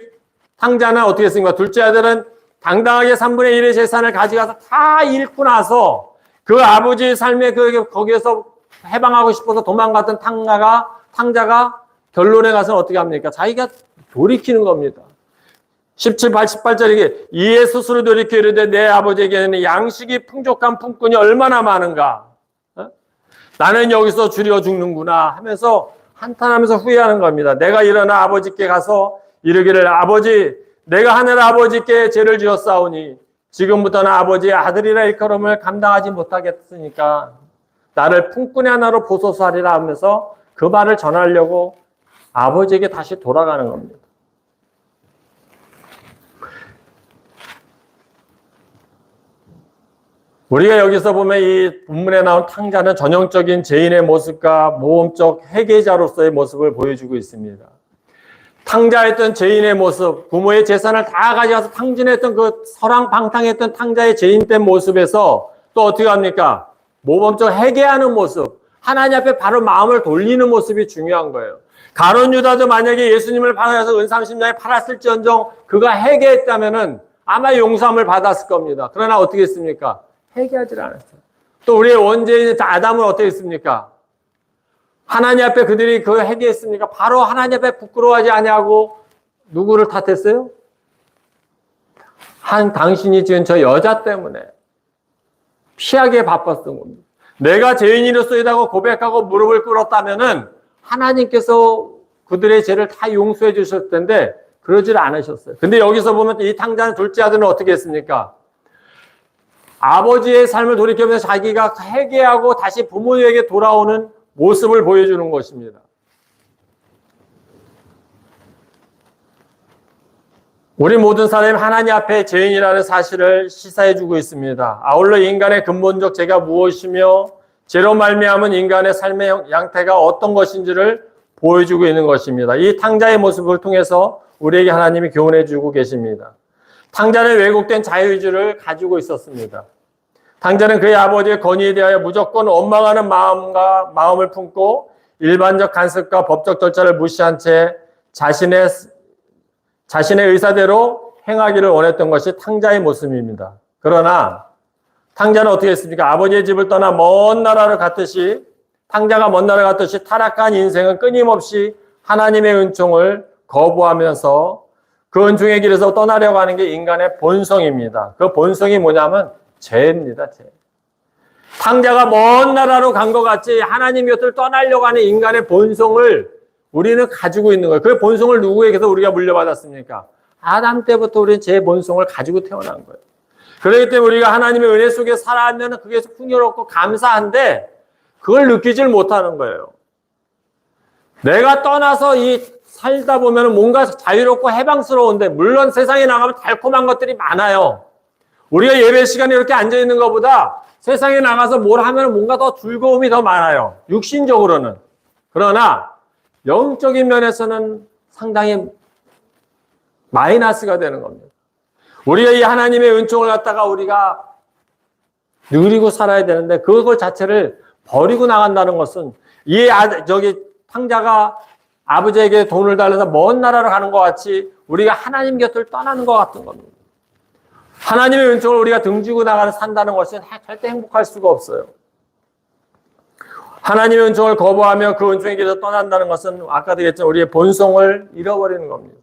탕자는 어떻게 했습니까? 둘째 아들은 당당하게 3분의 1의 재산을 가져가서 다 잃고 나서 그 아버지의 삶에 거기에서 해방하고 싶어서 도망갔던 탕자가 결론에 가서는 어떻게 합니까? 자기가 돌이키는 겁니다. 17, 18절에 이에 스스로 돌이켜 이르되 내 아버지에게는 양식이 풍족한 품꾼이 얼마나 많은가. 나는 여기서 줄여 죽는구나 하면서 한탄하면서 후회하는 겁니다. 내가 일어나 아버지께 가서 이르기를 아버지 내가 하늘 아버지께 죄를 지었사오니 지금부터는 아버지의 아들이라 일컬음을 감당하지 못하겠으니까 나를 품꾼의 하나로 보소서 하리라 하면서 그 말을 전하려고 아버지에게 다시 돌아가는 겁니다. 우리가 여기서 보면 이 본문에 나온 탕자는 전형적인 죄인의 모습과 모험적 회개자로서의 모습을 보여주고 있습니다. 탕자했던 죄인의 모습, 부모의 재산을 다 가져가서 탕진했던 그 설왕방탕했던 탕자의 죄인된 모습에서 또 어떻게 합니까? 모범적 회개하는 모습, 하나님 앞에 바로 마음을 돌리는 모습이 중요한 거예요. 가룟 유다도 만약에 예수님을 받아서 은 30냥에 팔았을지언정 그가 회개했다면은 아마 용서함을 받았을 겁니다. 그러나 어떻게 했습니까? 회개하지 않았어요. 또 우리의 원죄인 아담은 어떻게 했습니까? 하나님 앞에 그들이 그 회개했습니까? 바로 하나님 앞에 부끄러워하지 아니하고 누구를 탓했어요? 당신이 지은 저 여자 때문에 피하기에 바빴던 겁니다. 내가 죄인이로서이다고 고백하고 무릎을 꿇었다면은 하나님께서 그들의 죄를 다 용서해 주셨을 텐데 그러질 않으셨어요. 근데 여기서 보면 이 탕자는 둘째 아들은 어떻게 했습니까? 아버지의 삶을 돌이켜보면서 자기가 회개하고 다시 부모에게 돌아오는 모습을 보여주는 것입니다. 우리 모든 사람이 하나님 앞에 죄인이라는 사실을 시사해주고 있습니다. 아울러 인간의 근본적 죄가 무엇이며 죄로 말미암은 인간의 삶의 양태가 어떤 것인지를 보여주고 있는 것입니다. 이 탕자의 모습을 통해서 우리에게 하나님이 교훈해주고 계십니다. 탕자는 왜곡된 자유의지를 가지고 있었습니다. 탕자는 그의 아버지의 건의에 대하여 무조건 원망하는 마음을 품고 일반적 간섭과 법적 절차를 무시한 채 자신의 의사대로 행하기를 원했던 것이 탕자의 모습입니다. 그러나 탕자는 어떻게 했습니까? 아버지의 집을 떠나 먼 나라를 갔듯이 탕자가 먼 나라를 갔듯이 타락한 인생은 끊임없이 하나님의 은총을 거부하면서 그 은총의 길에서 떠나려고 하는 게 인간의 본성입니다. 그 본성이 뭐냐면 죄입니다. 죄. 탕자가 먼 나라로 간 것 같이 하나님 곁을 떠나려고 하는 인간의 본성을 우리는 가지고 있는 거예요. 그 본성을 누구에게서 우리가 물려받았습니까? 아담 때부터 우리는 제 본성을 가지고 태어난 거예요. 그렇기 때문에 우리가 하나님의 은혜 속에 살아가면 그게 풍요롭고 감사한데 그걸 느끼질 못하는 거예요. 내가 떠나서 살다 보면 뭔가 자유롭고 해방스러운데 물론 세상에 나가면 달콤한 것들이 많아요. 우리가 예배 시간에 이렇게 앉아있는 것보다 세상에 나가서 뭘 하면 뭔가 더 즐거움이 더 많아요. 육신적으로는. 그러나 영적인 면에서는 상당히 마이너스가 되는 겁니다. 우리가 이 하나님의 은총을 갖다가 우리가 누리고 살아야 되는데 그것 자체를 버리고 나간다는 것은 저기 탕자가 아버지에게 돈을 달라서 먼 나라로 가는 것 같이 우리가 하나님 곁을 떠나는 것 같은 겁니다. 하나님의 은총을 우리가 등지고 나가서 산다는 것은 절대 행복할 수가 없어요. 하나님의 은총을 거부하며 그 은총에게서 떠난다는 것은 아까도 얘기했지만 우리의 본성을 잃어버리는 겁니다.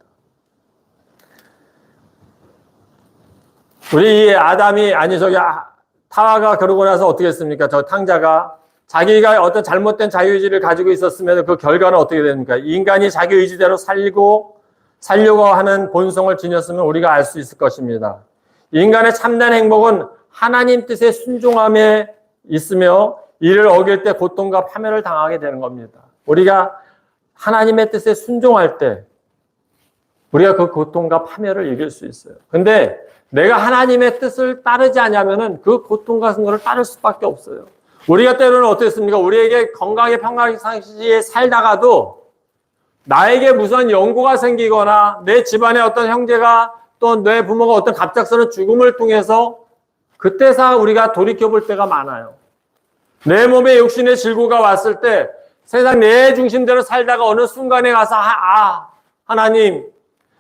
우리 타와가 그러고 나서 어떻게 했습니까? 저 탕자가 자기가 어떤 잘못된 자유의지를 가지고 있었으면 그 결과는 어떻게 됩니까? 인간이 자기 의지대로 살려고 하는 본성을 지녔으면 우리가 알 수 있을 것입니다. 인간의 참된 행복은 하나님 뜻에 순종함에 있으며 이를 어길 때 고통과 파멸을 당하게 되는 겁니다. 우리가 하나님의 뜻에 순종할 때 우리가 그 고통과 파멸을 이길 수 있어요. 근데 내가 하나님의 뜻을 따르지 않으면은 그 고통 같은 거를 따를 수밖에 없어요. 우리가 때로는 어떻습니까? 우리에게 건강에 평상시에 살다가도 나에게 무슨 연고가 생기거나 내 집안에 어떤 형제가 또 내 부모가 어떤 갑작스러운 죽음을 통해서 그때서 우리가 돌이켜볼 때가 많아요. 내 몸에 육신의 질고가 왔을 때 세상 내 중심대로 살다가 어느 순간에 가서 하나님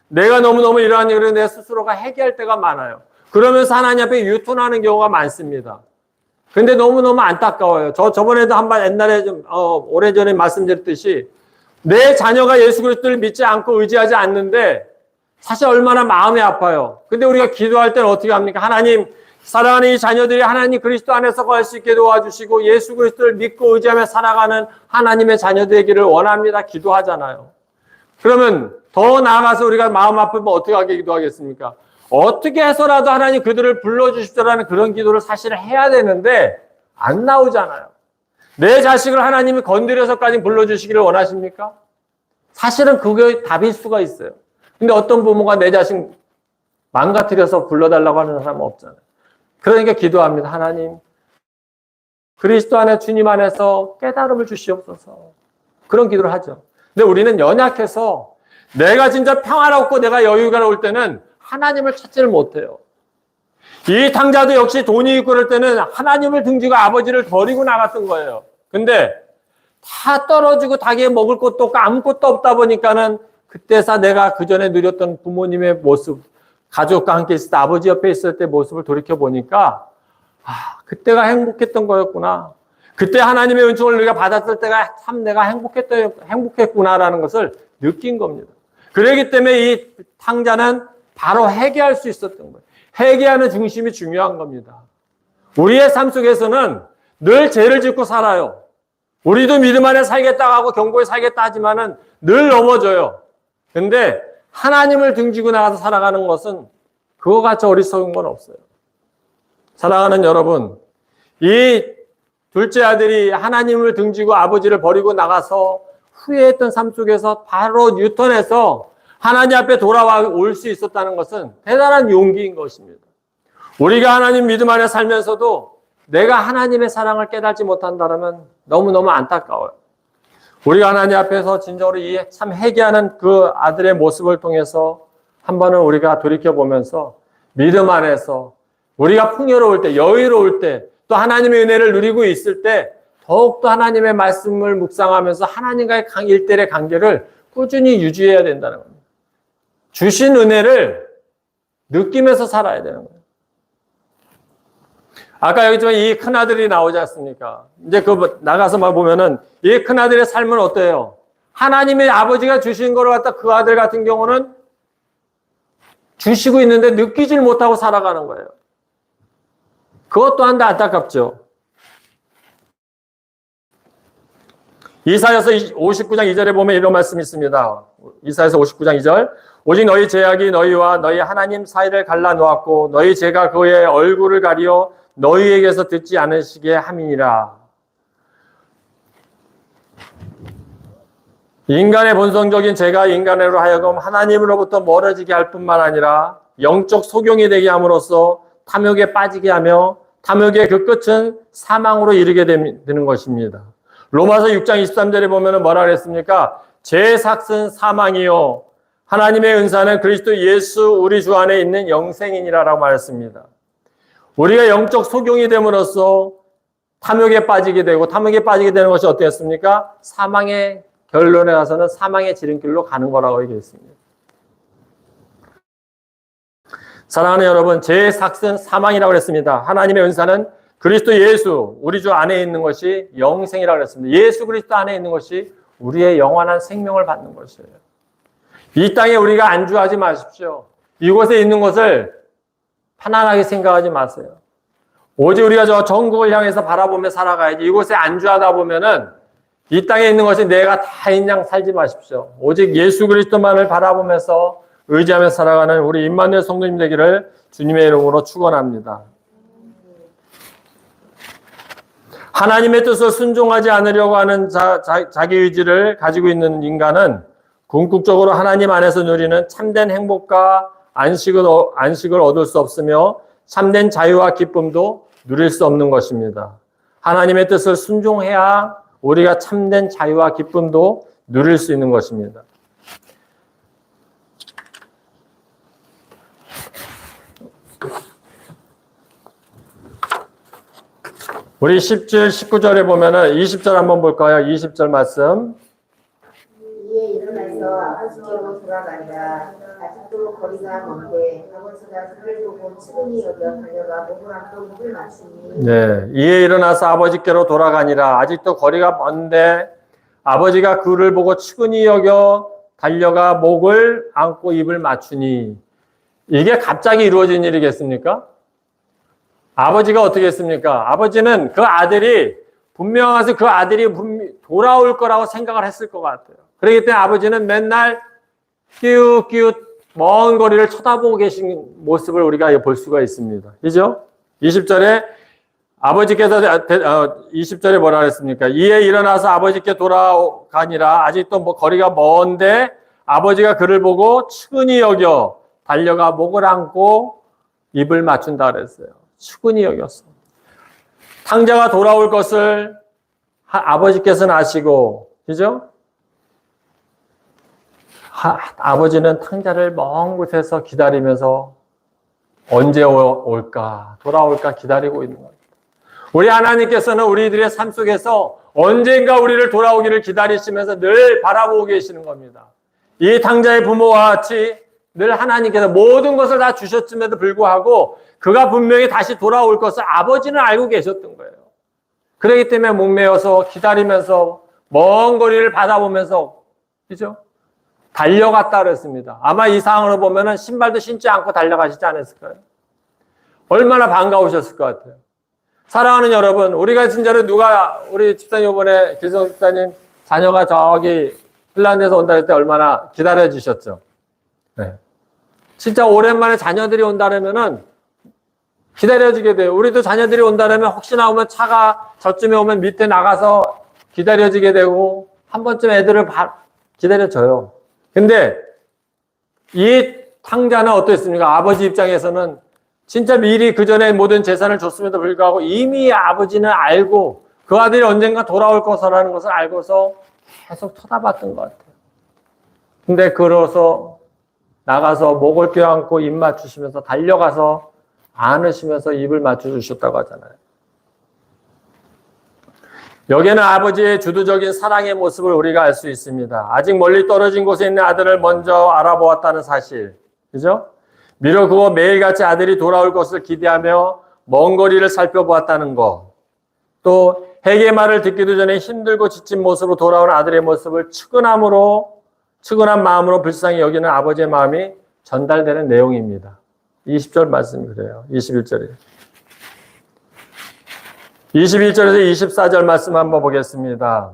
내가 너무너무 이러한 일을 내 스스로가 해결할 때가 많아요. 그러면서 하나님 앞에 유턴하는 경우가 많습니다. 근데 너무너무 안타까워요. 저번에도 한번 옛날에 오래전에 말씀드렸듯이 내 자녀가 예수 그리스도를 믿지 않고 의지하지 않는데 사실 얼마나 마음이 아파요. 근데 우리가 기도할 때는 어떻게 합니까? 하나님, 사랑하는 이 자녀들이 하나님 그리스도 안에서 갈 수 있게 도와주시고 예수 그리스도를 믿고 의지하며 살아가는 하나님의 자녀되기를 원합니다. 기도하잖아요. 그러면 더 나아가서 우리가 마음 아프면 어떻게 하게 기도하겠습니까? 어떻게 해서라도 하나님 그들을 불러주십시오라는 그런 기도를 사실 해야 되는데 안 나오잖아요. 내 자식을 하나님이 건드려서까지 불러주시기를 원하십니까? 사실은 그게 답일 수가 있어요. 근데 어떤 부모가 내 자식 망가뜨려서 불러달라고 하는 사람은 없잖아요. 그러니까 기도합니다. 하나님, 그리스도 안에 주님 안에서 깨달음을 주시옵소서. 그런 기도를 하죠. 근데 우리는 연약해서 내가 진짜 평화롭고 내가 여유가 올 때는 하나님을 찾지를 못해요. 이 탕자도 역시 돈이 있고 그럴 때는 하나님을 등지고 아버지를 버리고 나갔던 거예요. 근데 다 떨어지고 자기의 먹을 것도 없고 아무것도 없다 보니까는 그때서 내가 그전에 누렸던 부모님의 모습, 가족과 함께 있을 때 아버지 옆에 있을 때 모습을 돌이켜보니까 그때가 행복했던 거였구나. 그때 하나님의 은총을 우리가 받았을 때가 참 내가 행복했구나라는 것을 느낀 겁니다. 그렇기 때문에 이 탕자는 바로 회개할 수 있었던 거예요. 회개하는 중심이 중요한 겁니다. 우리의 삶 속에서는 늘 죄를 짓고 살아요. 우리도 믿음 안에 살겠다고 하고 경고에 살겠다 하지만은 늘 넘어져요. 근데 하나님을 등지고 나가서 살아가는 것은 그거 같이 어리석은 건 없어요. 사랑하는 여러분, 이 둘째 아들이 하나님을 등지고 아버지를 버리고 나가서 후회했던 삶 속에서 바로 유턴해서 하나님 앞에 돌아와 올 수 있었다는 것은 대단한 용기인 것입니다. 우리가 하나님 믿음 안에 살면서도 내가 하나님의 사랑을 깨닫지 못한다면 너무너무 안타까워요. 우리가 하나님 앞에서 진정으로 이 참 회개하는 그 아들의 모습을 통해서 한 번은 우리가 돌이켜보면서 믿음 안에서 우리가 풍요로울 때, 여유로울 때, 또 하나님의 은혜를 누리고 있을 때 더욱더 하나님의 말씀을 묵상하면서 하나님과의 일대의 관계를 꾸준히 유지해야 된다는 겁니다. 주신 은혜를 느끼면서 살아야 되는 거예요. 아까 여기 이 큰아들이 나오지 않습니까? 이제 나가서 막 보면은 이 큰아들의 삶은 어때요? 하나님의 아버지가 주신 거를 갖다 그 아들 같은 경우는 주시고 있는데 느끼질 못하고 살아가는 거예요. 그것 또한 안타깝죠. 이사야서 59장 2절에 보면 이런 말씀이 있습니다. 이사야서 59장 2절. 오직 너희 죄악이 너희와 너희 하나님 사이를 갈라놓았고 너희 죄가 그의 얼굴을 가리어 너희에게서 듣지 않으시게 함이니라. 인간의 본성적인 죄가 인간으로 하여금 하나님으로부터 멀어지게 할 뿐만 아니라 영적 소경이 되게 함으로써 탐욕에 빠지게 하며 탐욕의 그 끝은 사망으로 이르게 되는 것입니다. 로마서 6장 23절에 보면 뭐라 그랬습니까? 제 삭은 사망이요 하나님의 은사는 그리스도 예수 우리 주 안에 있는 영생이니라라고 말했습니다. 우리가 영적 소경이 됨으로써 탐욕에 빠지게 되고 탐욕에 빠지게 되는 것이 어땠습니까? 사망의 결론에 가서는 사망의 지름길로 가는 거라고 얘기했습니다. 사랑하는 여러분, 제 삭은 사망이라고 그랬습니다. 하나님의 은사는 그리스도 예수 우리 주 안에 있는 것이 영생이라고 그랬습니다. 예수 그리스도 안에 있는 것이 우리의 영원한 생명을 받는 것이에요. 이 땅에 우리가 안주하지 마십시오. 이곳에 있는 것을 편안하게 생각하지 마세요. 오직 우리가 저 천국을 향해서 바라보며 살아가야지. 이곳에 안주하다 보면은 이 땅에 있는 것이 내가 다인 양 살지 마십시오. 오직 예수 그리스도만을 바라보면서 의지하며 살아가는 우리 임마누엘 성도님 되기를 주님의 이름으로 축원합니다. 하나님의 뜻을 순종하지 않으려고 하는 자기 의지를 가지고 있는 인간은 궁극적으로 하나님 안에서 누리는 참된 행복과 안식을 얻을 수 없으며 참된 자유와 기쁨도 누릴 수 없는 것입니다. 하나님의 뜻을 순종해야 우리가 참된 자유와 기쁨도 누릴 수 있는 것입니다. 우리 10절, 19절에 보면은 20절 한번 볼까요? 20절 말씀. 이에 일어나서 아버지께로 돌아가니라. 아직도 거리가 먼데 아버지가 그를 보고 측은히 여겨 달려가 목을 안고 목을 맞추니. 네, 이에 일어나서 아버지께로 돌아가니라. 아직도 거리가 먼데 아버지가 그를 보고 측은히 여겨 달려가 목을 안고 입을 맞추니. 이게 갑자기 이루어진 일이겠습니까? 아버지가 어떻게 했습니까? 아버지는 그 아들이 분명해서 그 아들이 돌아올 거라고 생각을 했을 것 같아요. 그렇기 때문에 아버지는 맨날 끼웃끼웃 먼 거리를 쳐다보고 계신 모습을 우리가 볼 수가 있습니다. 그죠? 20절에 아버지께서 20절에 뭐라 그랬습니까? 이에 일어나서 아버지께 돌아가니라. 아직도 거리가 먼데 아버지가 그를 보고 측은히 여겨 달려가 목을 안고 입을 맞춘다 그랬어요. 측은히 여겼어. 탕자가 돌아올 것을 아버지께서는 아시고, 그죠? 아버지는 탕자를 먼 곳에서 기다리면서 언제 올까, 돌아올까 기다리고 있는 겁니다. 우리 하나님께서는 우리들의 삶 속에서 언젠가 우리를 돌아오기를 기다리시면서 늘 바라보고 계시는 겁니다. 이 탕자의 부모와 같이 늘 하나님께서 모든 것을 다 주셨음에도 불구하고 그가 분명히 다시 돌아올 것을 아버지는 알고 계셨던 거예요. 그렇기 때문에 목매어서 기다리면서 먼 거리를 바라보면서, 그죠? 달려갔다 그랬습니다. 아마 이 상황으로 보면은 신발도 신지 않고 달려가시지 않았을까요? 얼마나 반가우셨을 것 같아요. 사랑하는 여러분, 우리가 진짜로 우리 집사님 이번에 길성 집사님 자녀가 저기 핀란드에서 온다 할 때 얼마나 기다려 주셨죠? 네. 진짜 오랜만에 자녀들이 온다면은 기다려지게 돼요. 우리도 자녀들이 온다면 혹시나 오면 차가 저쯤에 오면 밑에 나가서 기다려지게 되고 한 번쯤 애들을 기다려줘요. 근데 이 탕자는 어땠습니까? 아버지 입장에서는 진짜 미리 그 전에 모든 재산을 줬음에도 불구하고 이미 아버지는 알고 그 아들이 언젠가 돌아올 것이라는 것을 알고서 계속 쳐다봤던 것 같아요. 근데 그러서 나가서 목을 껴안고 입 맞추시면서 달려가서 안으시면서 입을 맞춰주셨다고 하잖아요. 여기에는 아버지의 주도적인 사랑의 모습을 우리가 알 수 있습니다. 아직 멀리 떨어진 곳에 있는 아들을 먼저 알아보았다는 사실. 그죠? 미루고 매일같이 아들이 돌아올 것을 기대하며 먼 거리를 살펴보았다는 것. 또 해계 말을 듣기도 전에 힘들고 지친 모습으로 돌아온 아들의 모습을 측은한 마음으로 불쌍히 여기는 아버지의 마음이 전달되는 내용입니다. 20절 말씀이 그래요. 21절에. 21절에서 24절 말씀 한번 보겠습니다.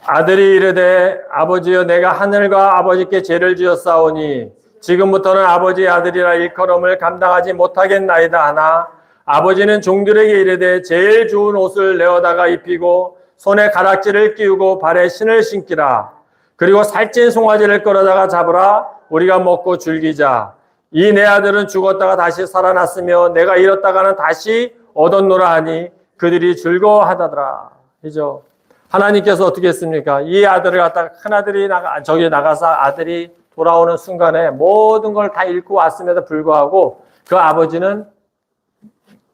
아들이 이르되 아버지여 내가 하늘과 아버지께 죄를 지었사오니 지금부터는 아버지의 아들이라 일컬음을 감당하지 못하겠나이다 하나 아버지는 종들에게 이르되 제일 좋은 옷을 내어다가 입히고 손에 가락지를 끼우고 발에 신을 신기라. 그리고 살찐 송아지를 끌어다가 잡으라. 우리가 먹고 즐기자. 이 내 아들은 죽었다가 다시 살아났으며 내가 잃었다가는 다시 얻었노라 하니 그들이 즐거워하더라. 그죠? 하나님께서 어떻게 했습니까? 이 아들을 갖다가 큰 아들이 나가서 아들이 돌아오는 순간에 모든 걸 다 잃고 왔음에도 불구하고 그 아버지는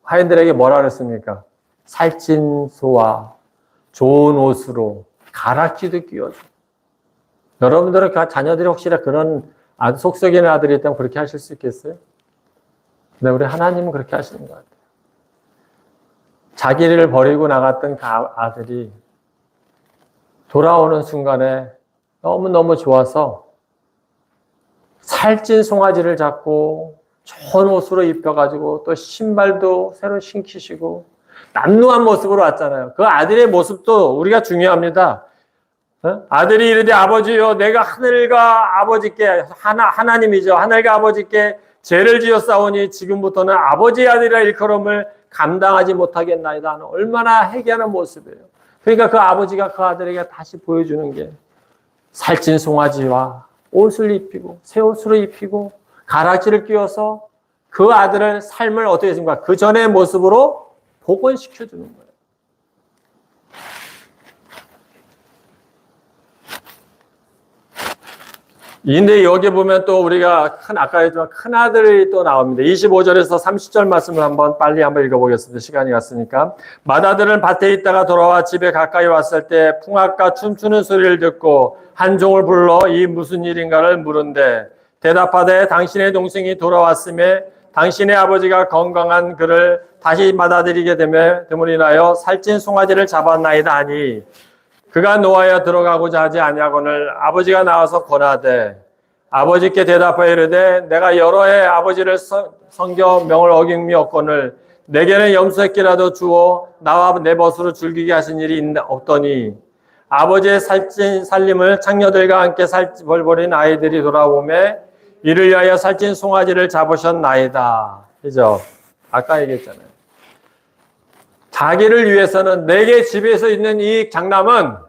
하인들에게 뭐라 그랬습니까? 살찐 소와 좋은 옷으로 가락지도 끼워줘. 여러분들은 자녀들이 혹시나 그런 속썩이는 아들이 있다면 그렇게 하실 수 있겠어요? 근데 우리 하나님은 그렇게 하시는 것 같아요. 자기를 버리고 나갔던 그 아들이 돌아오는 순간에 너무너무 좋아서 살찐 송아지를 잡고 좋은 옷으로 입혀가지고 또 신발도 새로 신기시고 남루한 모습으로 왔잖아요. 그 아들의 모습도 우리가 중요합니다. 아들이 이르되 아버지요 내가 하늘과 아버지께 하나님이죠. 하늘과 아버지께 죄를 지었사오니 지금부터는 아버지의 아들이라 일컬음을 감당하지 못하겠나이다. 얼마나 회개하는 모습이에요. 그러니까 그 아버지가 그 아들에게 다시 보여주는 게 살찐 송아지와 옷을 입히고 새 옷으로 입히고 가락지를 끼워서 그 아들을 삶을 어떻게 했습니까? 그 전의 모습으로 복원시켜주는 거예요. 근데 여기 보면 또 우리가 아까 했지만 큰 아들이 또 나옵니다. 25절에서 30절 말씀을 빨리 한번 읽어보겠습니다. 시간이 갔으니까. 맏아들은 밭에 있다가 돌아와 집에 가까이 왔을 때 풍악과 춤추는 소리를 듣고 한 종을 불러 이 무슨 일인가를 물은데 대답하되 당신의 동생이 돌아왔음에 당신의 아버지가 건강한 그를 다시 맏아들이게 됨을 인하여 살찐 송아지를 잡았나이다 하니 그가 노하여 들어가고자 하지 아니하거늘 아버지가 나와서 권하되 아버지께 대답하여 이르되 내가 여러 해 아버지를 섬겨 명을 어김이었거늘 내게는 염소새끼라도 주어 나와 내 벗으로 즐기게 하신 일이 없더니 아버지의 살찐 살림을 창녀들과 함께 벌벌인 아이들이 돌아오매 이를 위하여 살찐 송아지를 잡으셨나이다. 그죠? 아까 얘기했잖아요. 자기를 위해서는 내게 집에서 있는 이 장남은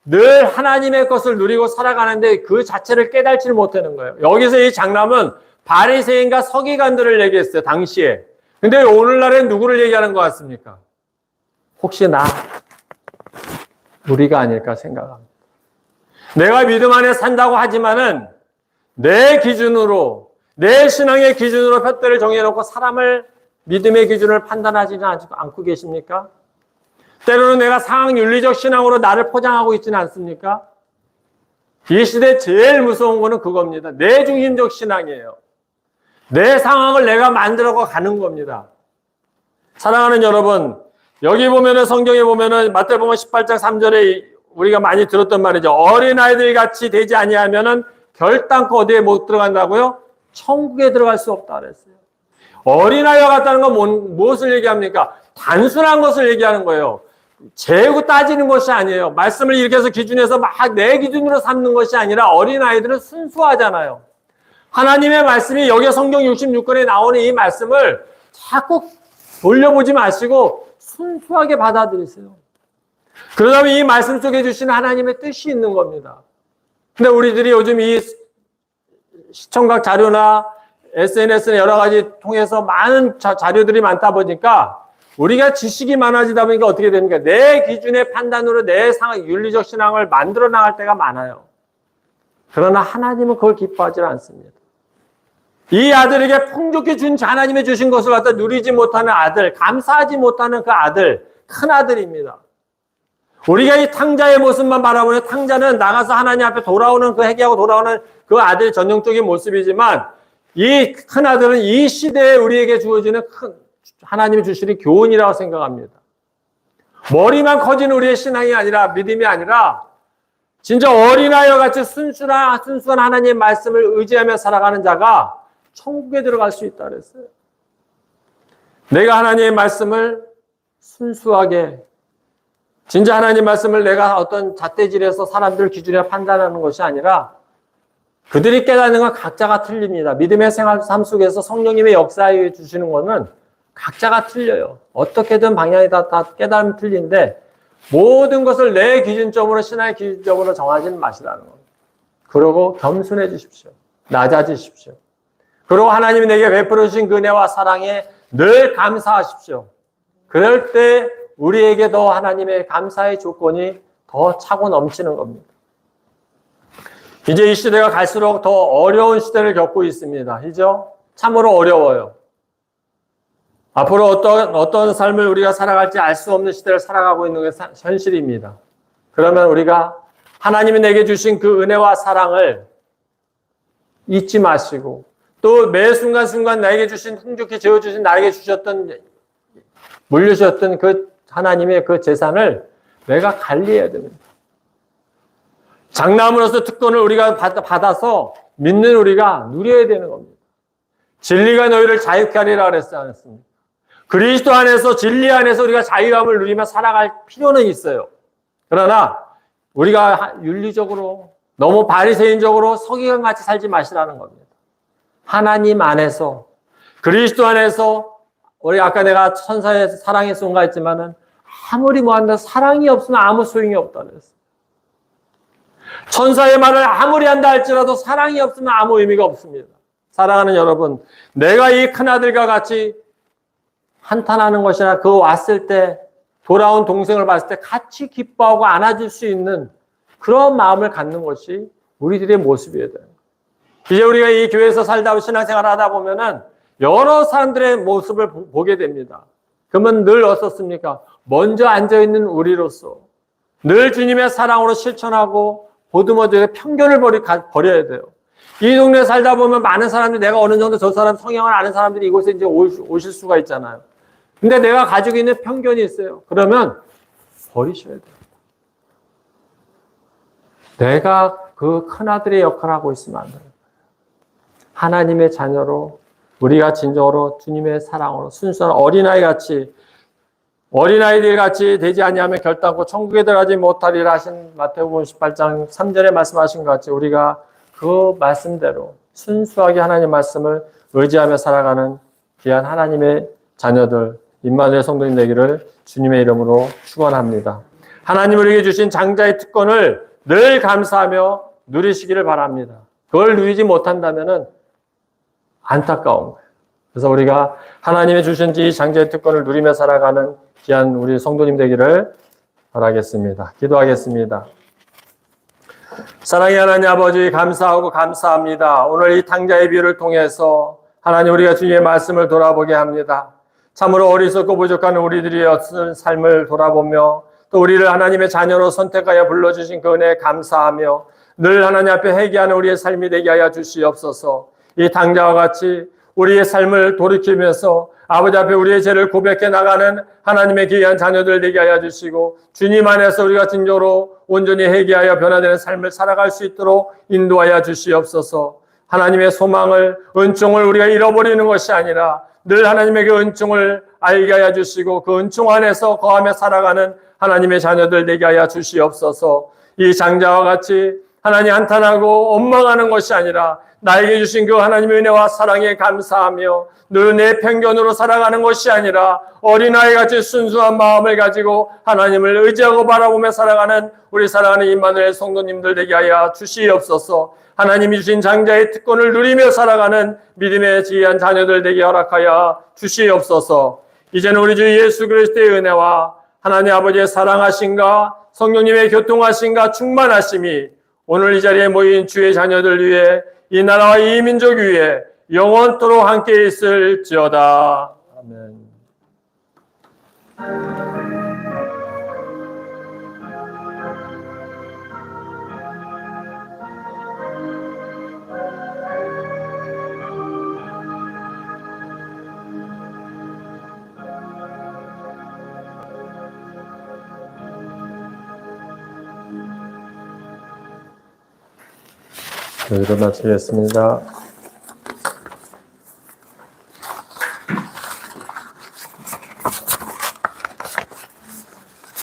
늘 하나님의 것을 누리고 살아가는데 그 자체를 깨닫지를 못하는 거예요. 여기서 이 장남은 바리새인과 서기관들을 얘기했어요. 당시에. 근데 오늘날엔 누구를 얘기하는 것 같습니까? 혹시 우리가 아닐까 생각합니다. 내가 믿음 안에 산다고 하지만은 내 기준으로 내 신앙의 기준으로 푯대를 정해놓고 사람을 믿음의 기준을 판단하지는 않고 계십니까? 때로는 내가 상황 윤리적 신앙으로 나를 포장하고 있지는 않습니까? 이 시대 제일 무서운 거는 그겁니다. 내 중심적 신앙이에요. 내 상황을 내가 만들어 가는 겁니다. 사랑하는 여러분, 여기 보면은 성경에 보면은 마태복음 18장 3절에 우리가 많이 들었던 말이죠. 어린아이들 같이 되지 아니하면은 결단코 어디에 못 들어간다고요? 천국에 들어갈 수 없다 그랬어요. 어린아이와 같다는 건 무엇을 얘기합니까? 단순한 것을 얘기하는 거예요. 재고 따지는 것이 아니에요. 말씀을 이렇게 해서 기준해서 막 내 기준으로 삼는 것이 아니라 어린아이들은 순수하잖아요. 하나님의 말씀이 여기 성경 66권에 나오는 이 말씀을 자꾸 돌려보지 마시고 순수하게 받아들이세요. 그러다면 이 말씀 속에 주신 하나님의 뜻이 있는 겁니다. 근데 우리들이 요즘 이 시청각 자료나 SNS나 여러 가지 통해서 많은 자료들이 많다 보니까 우리가 지식이 많아지다 보니까 어떻게 됩니까? 내 기준의 판단으로 내 윤리적 신앙을 만들어 나갈 때가 많아요. 그러나 하나님은 그걸 기뻐하지 않습니다. 이 아들에게 풍족히 하나님이 주신 것을 갖다 누리지 못하는 아들, 감사하지 못하는 그 아들, 큰 아들입니다. 우리가 이 탕자의 모습만 바라보면 탕자는 나가서 하나님 앞에 돌아오는 그 회개하고 돌아오는 그 아들 전형적인 모습이지만 이 큰 아들은 이 시대에 우리에게 주어지는 하나님이 주시는 교훈이라고 생각합니다. 머리만 커진 우리의 신앙이 아니라 믿음이 아니라 진짜 어린아이와 같이 순수한 하나님의 말씀을 의지하며 살아가는 자가 천국에 들어갈 수 있다 그랬어요. 내가 하나님의 말씀을 순수하게 진짜 하나님 말씀을 내가 어떤 잣대질해서 사람들 기준에 판단하는 것이 아니라 그들이 깨닫는 건 각자가 틀립니다. 믿음의 삶 속에서 성령님의 역사해 주시는 것은 각자가 틀려요. 어떻게든 방향이 다 깨달으면 틀린데 모든 것을 내 기준점으로 신앙의 기준점으로 정하지는 마시라는 겁니다. 그러고 겸손해 주십시오. 낮아지십시오. 그리고 하나님이 내게 베풀어 주신 그 은혜와 사랑에 늘 감사하십시오. 그럴 때 우리에게도 하나님의 감사의 조건이 더 차고 넘치는 겁니다. 이제 이 시대가 갈수록 더 어려운 시대를 겪고 있습니다. 그죠? 참으로 어려워요. 앞으로 어떤 삶을 우리가 살아갈지 알 수 없는 시대를 살아가고 있는 게 현실입니다. 그러면 우리가 하나님이 내게 주신 그 은혜와 사랑을 잊지 마시고 또 매 순간순간 나에게 주신 풍족히 지어주신 나에게 주셨던 물려주셨던 그 하나님의 그 재산을 내가 관리해야 됩니다. 장남으로서 특권을 우리가 받아서 믿는 우리가 누려야 되는 겁니다. 진리가 너희를 자유케 하리라 그랬지 않았습니까? 그리스도 안에서 진리 안에서 우리가 자유함을 누리며 살아갈 필요는 있어요. 그러나 우리가 윤리적으로 너무 바리새인적으로 서기관같이 살지 마시라는 겁니다. 하나님 안에서 그리스도 안에서 우리 아까 내가 천사의 사랑의 son가 했지만은 아무리 뭐한다 사랑이 없으면 아무 소용이 없다 그랬어요. 천사의 말을 아무리 한다 할지라도 사랑이 없으면 아무 의미가 없습니다. 사랑하는 여러분, 내가 이 큰아들과 같이 한탄하는 것이나 그 왔을 때 돌아온 동생을 봤을 때 같이 기뻐하고 안아줄 수 있는 그런 마음을 갖는 것이 우리들의 모습이어야 돼요. 이제 우리가 이 교회에서 살다 신앙생활을 하다 보면은 여러 사람들의 모습을 보게 됩니다. 그러면 늘 어떻습니까? 먼저 앉아있는 우리로서 늘 주님의 사랑으로 실천하고 보듬어줘야 편견을 버려야 돼요. 이 동네에 살다 보면 많은 사람들이 내가 어느 정도 저 사람 성향을 아는 사람들이 이곳에 이제 오실 수가 있잖아요. 근데 내가 가지고 있는 편견이 있어요. 그러면 버리셔야 돼요. 내가 그 큰아들의 역할을 하고 있으면 안 돼요. 하나님의 자녀로 우리가 진정으로 주님의 사랑으로 순수한 어린아이들 같이 되지 아니하면 결단코 천국에 들어가지 못하리라 하신 마태복음 18장 3절에 말씀하신 것 같이 우리가 그 말씀대로 순수하게 하나님의 말씀을 의지하며 살아가는 귀한 하나님의 자녀들 임마누엘 성도님 되기를 주님의 이름으로 축원합니다. 하나님 우리에게 주신 장자의 특권을 늘 감사하며 누리시기를 바랍니다. 그걸 누리지 못한다면은 안타까운 거예요. 그래서 우리가 하나님의 주신 이 장자의 특권을 누리며 살아가는 귀한 우리 성도님 되기를 바라겠습니다. 기도하겠습니다. 사랑의 하나님 아버지 감사하고 감사합니다. 오늘 이 탕자의 비유를 통해서 하나님 우리가 주님의 말씀을 돌아보게 합니다. 참으로 어리석고 부족한 우리들의 어떤 삶을 돌아보며 또 우리를 하나님의 자녀로 선택하여 불러주신 그 은혜에 감사하며 늘 하나님 앞에 회개하는 우리의 삶이 되게 하여 주시옵소서. 이 탕자와 같이 우리의 삶을 돌이키면서 아버지 앞에 우리의 죄를 고백해 나가는 하나님의 귀한 자녀들 되게 하여 주시고 주님 안에서 우리가 진정으로 온전히 회개하여 변화되는 삶을 살아갈 수 있도록 인도하여 주시옵소서. 하나님의 소망을 은총을 우리가 잃어버리는 것이 아니라 늘 하나님의 그 은총을 알게 하여 주시고 그 은총 안에서 거하며 살아가는 하나님의 자녀들 되게 하여 주시옵소서. 이 장자와 같이 하나님 한탄하고 원망하는 것이 아니라 나에게 주신 그 하나님의 은혜와 사랑에 감사하며 늘 내 편견으로 살아가는 것이 아니라 어린아이같이 순수한 마음을 가지고 하나님을 의지하고 바라보며 살아가는 우리 사랑하는 임마누엘 성도님들 되게 하여 주시옵소서. 하나님이 주신 장자의 특권을 누리며 살아가는 믿음의 지혜한 자녀들 되게 허락하여 주시옵소서. 이제는 우리 주 예수 그리스도의 은혜와 하나님 아버지의 사랑하심과 성령님의 교통하심과 충만하심이 오늘 이 자리에 모인 주의 자녀들 위해 이 나라와 이 민족 위에 영원토록 함께 있을지어다. 아멘. 여기서 마치겠습니다.